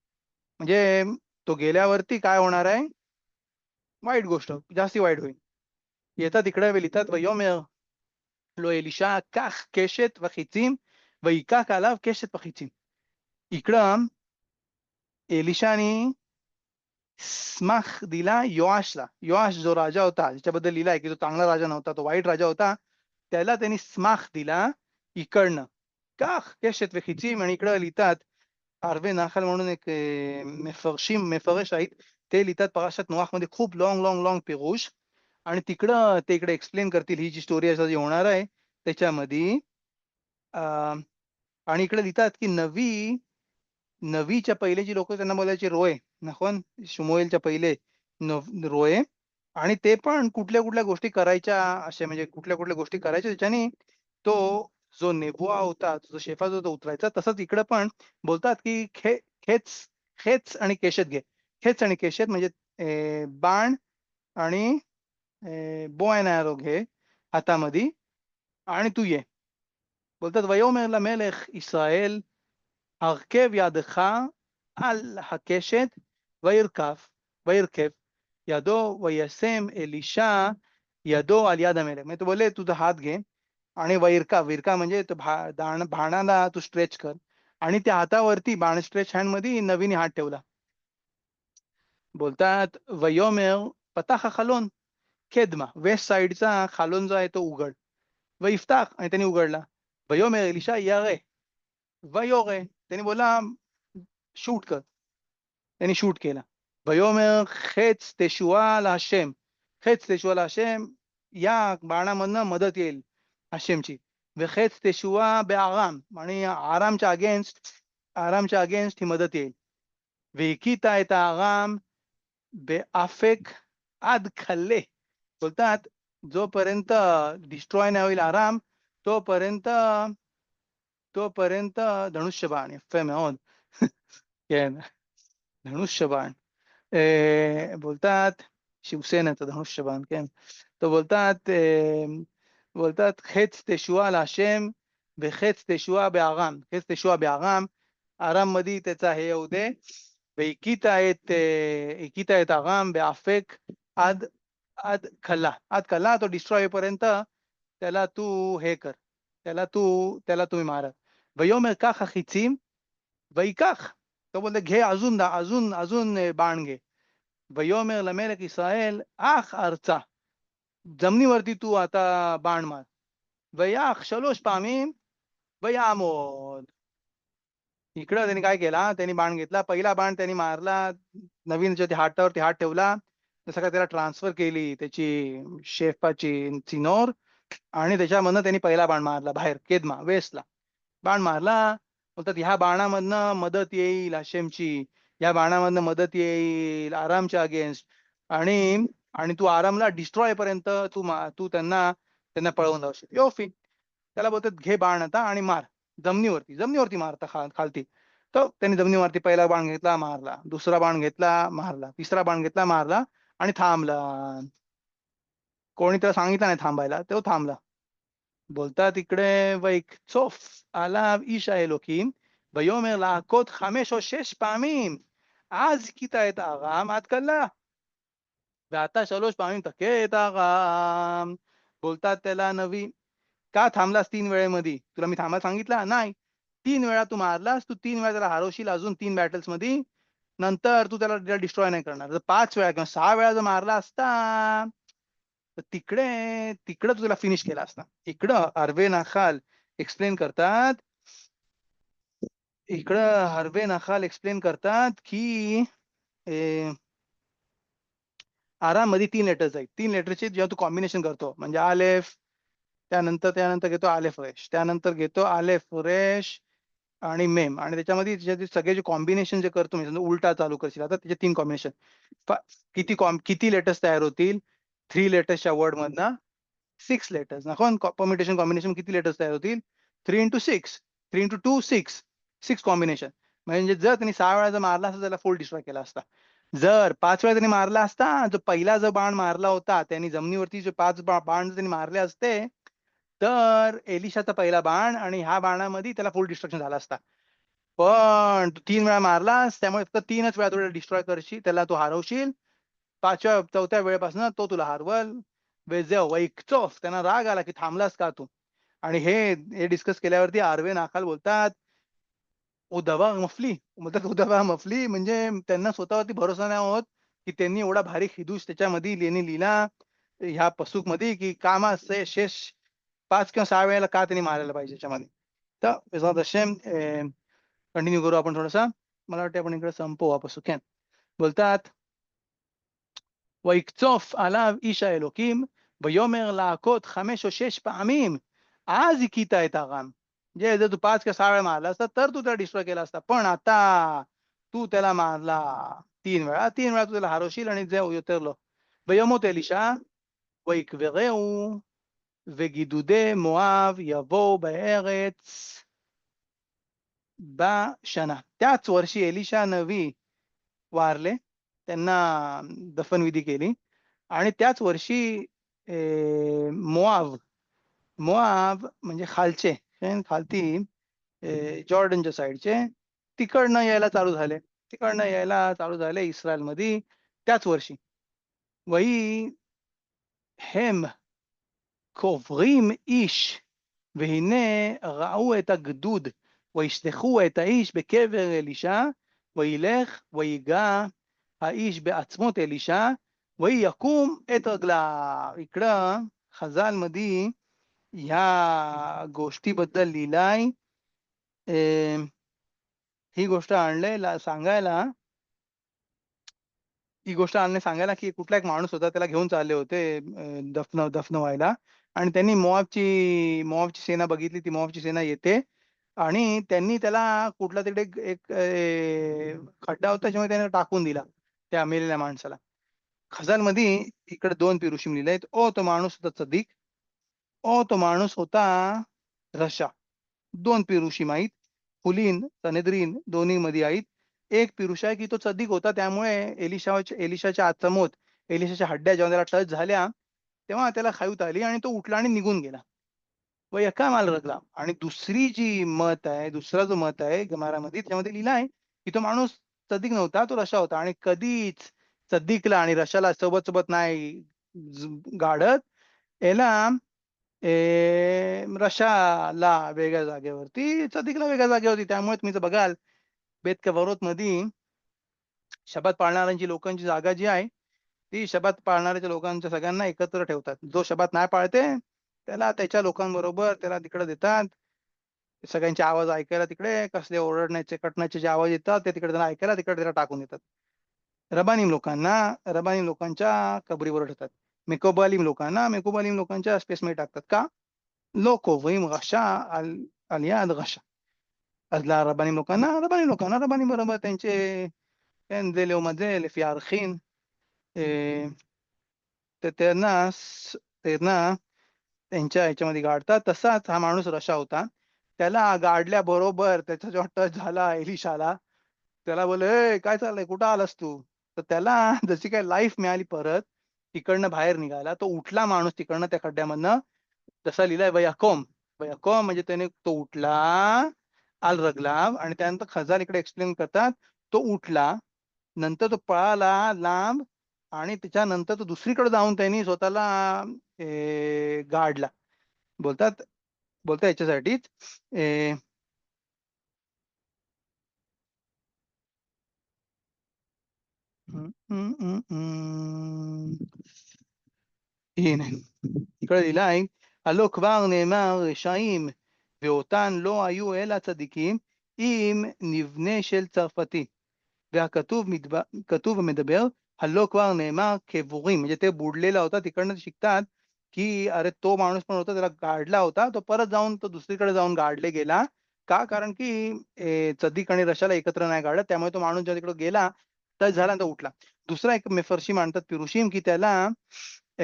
A: म्हणजे तो गेल्यावरती काय होणार आहे? वाईट गोष्ट, जास्ती वाईट होईल. येतात इकडे लिहितात "ויאמר לו אלישע קח קשת וחיצים וייקח עליו קשת וחיצים." इकडं एलिशाने स्माख दिला योआशला. योआश जो राजा होता, ज्याच्याबद्दल लिहिलं आहे, की तो चांगला राजा नव्हता, तो वाईट राजा होता. त्याला त्यांनी स्माख दिला इकडनं. "काख केशेत वחיצים" आणि इकडं लिहितात आर्वे नाखाल म्हणून एक मफरश आहेत. ते लिहितात पराशात नोआखमध्ये खूप लाँग पिरुष आणि ते इकडे एक्सप्लेन करतील ही जी स्टोरी जी होणार आहे त्याच्यामध्ये. अ, आणि इकडे लिहितात, की नवीच्या पहिले जी लोकं त्यांना बोलायचे रोये, नकोन? शमूएलच्या पहिले रोये आणि ते पण कुठल्या-कुठल्या गोष्टी करायच्या अशा म्हणजे कुठल्या-कुठल्या गोष्टी करायच्या ज्याच्याने तो जो नेबुआ होता, जो शेफा जो तो उतरायचा. तसंच इकडं पण बोलतात, की खेच खेच आणि केशेत घे. खेच आणि केशेत म्हणजे बाण आणि बो एंड एरो घे हातामध्ये आणि तू ये. बोलतात, "ויאמר למלך ישראל הרכב ידך על הקשת וירכב ידו וישם एलिशा यदो al yad המלך." म्हणजे तो बोलले तुझा हात घे आणि विरका म्हणजे तो बाणाला तू स्ट्रेच कर आणि त्या हातावरती बाण स्ट्रेच हँडमध्ये नवीन हात ठेवला. बोलतात "ויאמר पताख החלון קדמה." वेस्ट साइडचा खालून जो आहे तो उघड. ויפתח आणि त्याने उघडला. "ויאמר एलिशा ירה ויורה." त्याने बोलला शूट कर. त्यांनी शूट केला. "ויאמר חץ תשועה להשם." "חץ תשועה להשם." या बाणामधनं मदत येईल हशेमची. "וחץ תשועה בארם." आणि आरामच्या अगेन्स्ट ही मदत येईल. "והכית את הארם באפק עד כלה." बोलतात जोपर्यंत डिस्ट्रॉय नाही होईल आराम, तोपर्यंत तोपर्यंत धनुष्यबाण. יפה מאוד. כן, धनुष्यबाण. बोलतात शिवसेनेचं धनुष्यबाण, כן. तो बोलतात "חץ תשועה להשם וחץ תשועה בארם." "חץ תשועה בארם." आराममध्ये त्याचा हे येऊ दे. והכית את ארם באפק עד עד कला तो डिस्ट्रॉय होईपर्यंत त्याला तू हे कर, त्याला तुम्ही मारा. ויאמר קח החיצים וייקח. तो बोलते घे अजून बाण घे. ויאמר למלך ישראל אך ארצה. जमिनीवरती तू आता बाण मार. ויח 3 פעמים ויעמוד. इकडं त्यांनी काय केला, त्यांनी बाण घेतला. पहिला बाण त्यांनी मारला, नवीन जे हातावरती हात ठेवला, तसं काय त्याला ट्रान्सफर केली त्याची शेफाची चिनोर आणि त्याच्यामधनं त्यांनी पहिला बाण मारला बाहेर केदमा वेस्टला. बाण मारला. बोलतात ह्या बाणामधनं मदत येईल हशेमची, या बाणामधनं मदत येईल आरामच्या अगेन्स्ट आणि आणि तू आरामला डिस्ट्रॉय पर्यंत तू त्यांना पळवून लावशील. योफी. त्याला बोलतात घे बाण आता आणि मार जमिनीवरती मारता खालती. तर त्यांनी जमिनीवरती पहिला बाण घेतला मारला, दुसरा बाण घेतला मारला, तिसरा बाण घेतला मारला आणि थांबला. कोणी त्याला सांगितलं नाही थांबायला, तो थांबला. बोलतात इकडे वैकचोफ आला איש האלוקים ויאמר להכות 5 או 6 פעמים אז הכית את ארם עד כלה ואתה 3 פעמים תכה את ארם. बोलतात त्याला नवी का थांबलास 3 वेळेमध्ये, तुला मी थांबायला सांगितलं नाही. 3 वेळा तू मारलास, तू 3 वेळा त्याला हरवशील अजून 3 बॅटल्स मध्ये, नंतर तू त्याला डिस्ट्रॉय नाही करणार. जर 5 वेळा किंवा 6 वेळा जर मारला असता तर तिकडं तू त्याला फिनिश केला असता. इकडं अर्वे नाखाल एक्सप्लेन करतात, की आराम मध्ये 3 लेटर्स आहेत. 3 लेटरचे जेव्हा तू कॉम्बिनेशन करतो म्हणजे आलेफ, त्यानंतर घेतो आलेफ रेश, त्यानंतर घेतो आलेफ रेश आणि मेम आणि त्याच्यामध्ये सगळे जे कॉम्बिनेशन जे करतो म्हणजे उलटा चालू करशील आता त्याचे 3 कॉम्बिनेशन किती लेटर्स तयार होतील 3 लेटर्सच्या वर्ड मधनं 6 लेटर्स ना. परमिटेशन कॉम्बिनेशन किती लेटर्स तयार होतील 3 into 6, 3 into 2 6 कॉम्बिनेशन. म्हणजे जर त्यांनी 6 वेळा जर मारला असता त्याला फुल डिस्ट्रॉय केला असता. जर 5 वेळा त्यांनी मारला असता, जो पहिला जो बाण मारला होता त्यांनी जमिनीवरती जे 5 बाण त्यांनी मारले असते तर एलिशाचा पहिला बाण आणि ह्या बाणामध्ये त्याला फुल डिस्ट्रक्शन झाला असता. पण तू 3 वेळा मारलास त्यामुळे फक्त 3च वेळा तुला डिस्ट्रॉय करशील, त्याला तू हरवशील. 4थ्या वेळेपासून तो तुला हरवल. वैकचोफ त्यांना राग आला की थांबलास का तू. आणि हे डिस्कस केल्यावरती आर्वे नाखाल बोलतात उदबा मफली, मतलब उदबा मफली म्हणजे त्यांना स्वतःवरती भरोसा नाही होत की त्यांनी एवढा भारी खिदूस त्याच्यामध्ये लिहिला ह्या पसूक मध्ये की कामा शेष 5 किंवा 6 वेळेला का त्यांनी मारायला पाहिजे त्याच्यामध्ये. तर कंटिन्यू करू आपण थोडासा. मला वाटतं आपण इकडे संपवू हा पसूक. बोलतात ויקצוף עליו איש האלוקים ויאמר להכות 5 או 6 פעמים आज הכית את ארם. जे जर तू 5 किंवा 6 वेळा मारला असता तर तू त्याला डिस्ट्रॉय केला असता, पण आता तू त्याला मारला 3 वेळा तू त्याला हरवशील आणि जे उतरलो. וימות אלישע ויקברהו וגידודי מואב יבואו בארץ בשנה. त्याच वर्षी एलिशा नवी वारले, त्यांना दफनविधी केली आणि त्याच वर्षी मोआब म्हणजे खालचे खालती जॉर्डनच्या साईडचे तिकडनं यायला चालू झाले इस्रायल मध्ये त्याच वर्षी. वही הם קוברים איש והנה ראו את הגדוד וישלחו את האיש בקבר אלישע וילך ויגע האיש בעצמות एलिशा ויקום את רגליו. इकडं खजाल मध्ये ह्या गोष्टीबद्दल लिहिलाय. ही गोष्ट सांगायला की कुठला एक माणूस होता, त्याला घेऊन चालले होते दफन व्हायला आणि त्यांनी मोआबची सेना बघितली. ती मोआबची सेना येते आणि त्यांनी त्याला कुठला तरी एक खड्डा होता त्याच्यामुळे त्याने टाकून दिला त्या मेलेल्या माणसाला. खजाल मध्ये इकडे 2 पिरुशिम लिहिले आहेत. तो माणूस होता सदिक, तो माणूस होता रशा. 2 पिरुशिम आहेत. हुलीन सनेद्रीन दोन्ही मध्ये आहेत. एक पिरुष आहे की तो सदिक होता, त्यामुळे एलिशाच्या आचमोत एलिशाच्या हड्ड्या जेव्हा त्याला टच झाल्या तेव्हा त्याला खायूत आली आणि तो उठला आणि निघून गेला व एका माल रगला. आणि दुसरा जो मत आहे गमारामध्ये त्यामध्ये लिहिला आहे की तो माणूस सद्दिक नव्हता, तो रशा होता आणि कधीच सद्दिकला आणि रशाला सोबत-सोबत नाही गाडत. याला रशाला वेगळ्या जागेवरती, सद्दिकला वेगळ्या जागेवरती. त्यामुळे तुम्ही जर बघाल बेत कबरोतमध्ये शब्बात पाळणाऱ्यांची लोकांची जागा जी आहे, ती शब्बात पाळणाऱ्या लोकांच्या सगळ्यांना एकत्र ठेवतात. जो शब्बात नाही पाळते, त्याला त्याच्या लोकांबरोबर त्याला तिकडे देतात. सगळ्यांचे आवाज ऐकायला तिकडे कसले ओरडण्याचे, कटण्याचे जे आवाज येतात, ते तिकडे त्याला ऐकायला तिकडे त्याला टाकून देतात. रबानीम लोकांच्या कबरीवर ठेवतात. मेकोबालीम लोकांच्या स्पेसमध्ये टाकतात. का? लो कोवरीम रशा अल याद रशा. रबानीम लोकांना रबानी बरोबर त्यांचे כן, זה לאום הזה, לפי הערכים, तर त्यांना त्यांच्या ह्याच्यामध्ये गाडतात. तसाच हा माणूस रशा होता. त्याला गाडल्याबरोबर त्याचा जेव्हा टच झाला एलिशाला, त्याला बोलले, "ए काय चाललंय? कुठं आलास तू?" तर त्याला जशी काही लाईफ मिळाली परत, तिकडनं बाहेर निघाला. तो उठला माणूस तिकडनं त्या खड्ड्यामधनं. जसा लिहिलाय वयाकोम. वयाकोम म्हणजे त्याने तो उठला, अल रगलाव आणि त्यानंतर खजाल इकडे एक्सप्लेन करतात, तो उठला. नंतर तो पळाला लांब आणि त्याच्यानंतर तो दुसरीकडे जाऊन त्यांनी स्वतःला गाडला. बोलतात बोलतात याच्यासाठीच ए, हं, हं, हं, हं. הנה, इकडे लिहिलं आहे, הלא כבר נאמר רשעים, ואותן לא היו אלא צדיקים, אם נבנה של צרפתי. כתוב ומדבר, הלא כבר नएमार केवुरिम म्हणजे ते बुडलेला होता. तिकडनं ते शिकतात, की अरे तो माणूस पण होता, त्याला गाडला होता. तो परत जाऊन तो दुसरीकडे जाऊन गाडले गेला. का? कारण की चदिक आणि रशाला एकत्र नाही गाडत. त्यामुळे तो माणूस जेव्हा तिकडे गेला, टच झाला आणि तो उठला. दुसरा एक मेफरशी मांडतात पिरुशिम, की त्याला अ,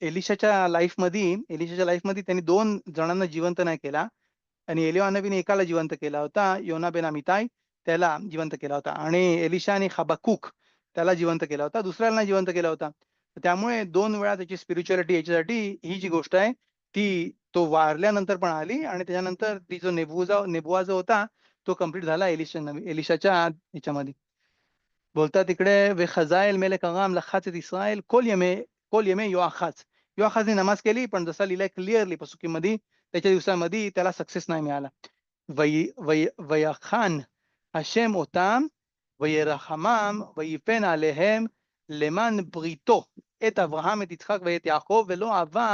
A: एलिशाच्या लाईफमध्ये त्यांनी 2 जणांना जिवंत नाही केला आणि एलिय्याह नबीने एकाला जिवंत केला होता. योना बेन अमित्ताय त्याला जिवंत केला होता आणि एलिशा आणि हबक्कूक त्याला जिवंत केला होता. दुसऱ्याला नाही जिवंत केला होता. तर त्यामुळे 2 वेळा त्याची स्पिरिच्युअलिटी याच्यासाठी ही जी गोष्ट आहे, ती तो वारल्यानंतर पण आली आणि त्याच्यानंतर ती जो नेबुवा जो होता, तो कंप्लीट झाला एलिशाच्या ह्याच्यामध्ये. बोलतात तिकडे "וחזאל מלך ארם לחץ את ישראל כל ימי יואחז." योआहाजने नमाज केली, पण जसा लिहिलाय क्लिअरली पसुकीमध्ये, त्याच्या दिवसामध्ये त्याला सक्सेस नाही मिळाला. ויחן השם אותם וירחמם ויפן עליהם למען בריתו את אברהם את יצחק ואת יעקב ולא אבה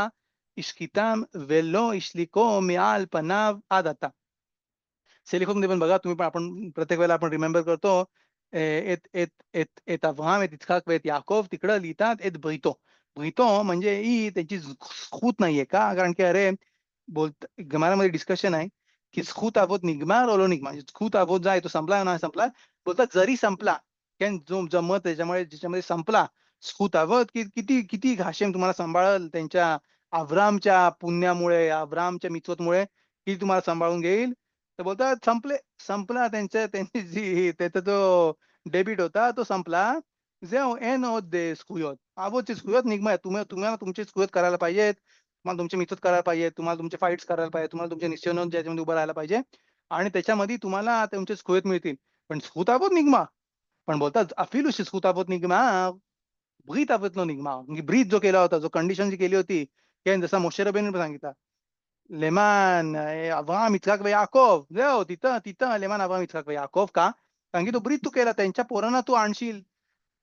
A: השחיתם ולא השליקו מעל פניו עד עתה. सेलिखोमध्ये पण बघा तुम्ही पण आपण प्रत्येक वेळेला आपण रिमेंबर करतो एत अब्राहम, एत इस्हाक व एत याकov तिकडं लिहितात ब्रितो. ब्रितो म्हणजे ही त्याची खूत नाहीये का? कारण की अरे गमारामध्ये डिस्कशन आहे, की "स्खुत अवोत निगमार ओलो निगमार." स्खुत अवोत जो आहे तो संपला नाही संपला. बोलतात जरी संपला, कारण जो जमत त्याच्यामुळे ज्याच्यामध्ये संपला स्खुत अवोत, की किती किती घाशेम तुम्हाला सांभाळल त्यांच्या अब्रामच्या पुण्यामुळे, अब्रामच्या मितवतमुळे किती तुम्हाला सांभाळून घेईल. तर बोलतात संपला त्यांची जी त्याचा जो डेबिट होता तो संपला. "זהו, אין עוד זכויות." अबोधची झुकूयात निगमाय. तुम्हाला तुमची झुकूयात करायला पाहिजेत. तुम्हाला तुमची मित्रत करायला पाहिजे. तुम्हाला तुमचे फाईट्स करायला पाहिजे. तुम्हाला तुमचे निश्चय ज्याच्यामध्ये उभं राहायला पाहिजे आणि त्याच्यामध्ये तुम्हाला तुमचे झुकूयात मिळतील. पण झुकूत अबोध निगमा. पण बोलतात "अफिलू झुकूत अबोध निगमार, ब्रीथ अबोध नो निगमार." ब्रीथ जो केला होता, जो कंडिशन जी केली होती, की जसा मोशे रबेनने पण सांगितलं. למען אברהם, יצחק ויעקב. זהו, तिथं למעन अब्राहम, इस्हाक व याकov का? कारण की तो ब्रीथ तू केला. त्यांच्या पोरांना तू आणशील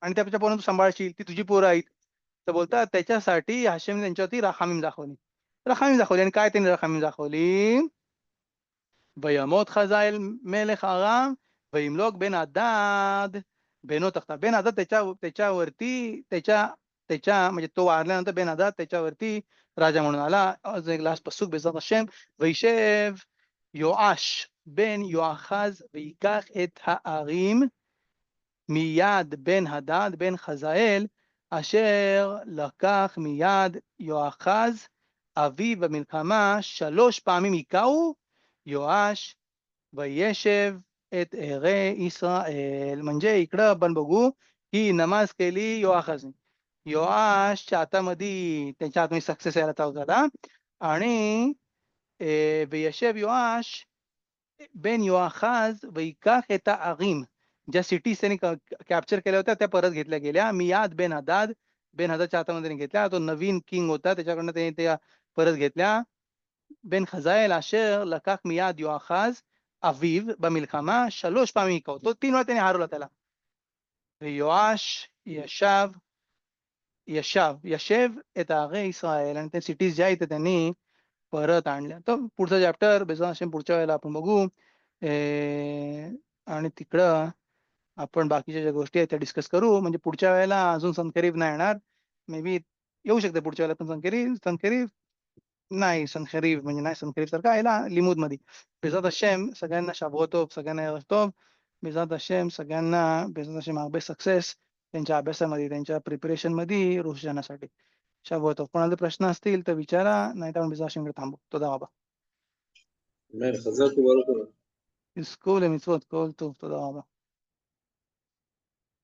A: आणि त्याच्या पोरांना तू सांभाळशील. ती तुझी पोरं आहेत. तर बोलतात त्याच्यासाठी हाशेमने त्यांच्यावरती रहामीम दाखवली. रहामीम दाखवली आणि काय त्यांनी रहामीम दाखवली? "וימות חזאל מלך ארם וימלוק בן הדד בנו תחתיו." बन हदद त्याच्यावरती त्याच्या म्हणजे तो वारल्यानंतर बन हदद त्याच्यावरती राजा म्हणून आला. आज एक लास्ट पसूक בעזרת השם. "וישב יואש בן יואחז ויקח את הערים מיד בן הדד בן חזאל אשר לקח מיד יואחז אביו במלחמה 3 פעמים הכהו יואש וישב את ערי ישראל." म्हणजे इकडं आपण बघू की नमाज केली योआहाजने. योआशच्या हातामध्ये त्यांच्या हातमध्ये सक्सेस यायला चालू झाला आणि וישב יואש בן יואחז ויקח את הערים. ज्या सिटीज त्यांनी कॅप्चर केल्या होत्या त्या परत घेतल्या गेल्या. मियाद बेन हदाद, बेन हदादच्या हातामध्ये त्यांनी घेतल्या. तो नवीन किंग होता त्याच्याकडनं त्यांनी त्या परत घेतल्या. बेन खजाएल अशर लकाक मियाद योआखाज अवीव במלחמה 3 פעמים הכהו. तो 3 वेळा त्यांनी हरवला त्याला. ויואש यशेव את ערי ישראל आणि त्या सिटीज ज्या आहेत त्यांनी परत आणल्या. तर पुढचा चॅप्टर बेझा हशेम पुढच्या वेळेला आपण बघू. आणि तिकडं आपण बाकीच्या ज्या गोष्टी आहेत त्या डिस्कस करू. म्हणजे पुढच्या वेळेला अजून सनकरीब नाही येणार. मे बी येऊ शकते पुढच्या वेळेला पण सनकरीब नाही सनकरीब म्हणजे नाही सनकरीब सारखं आहे ना लिमूदमध्ये. बेझात हशेम सगळ्यांना शाबोतोब, सगळ्यांना यशतोब. बेझात हशेम सगळ्यांना बेझात हशेम הרבה सक्सेस त्यांच्या अभ्यासामध्ये, त्यांच्या प्रिपरेशनमध्ये रोष जाण्यासाठी. शाबोतोब. कोणाला प्रश्न असतील तर विचारा, नाही तर आपण बेझात हशेमकडे थांबू. तोदा बाबा.
B: חזק וברוך הוא.
A: יזכו למצוות כל טוב. תודה רבה.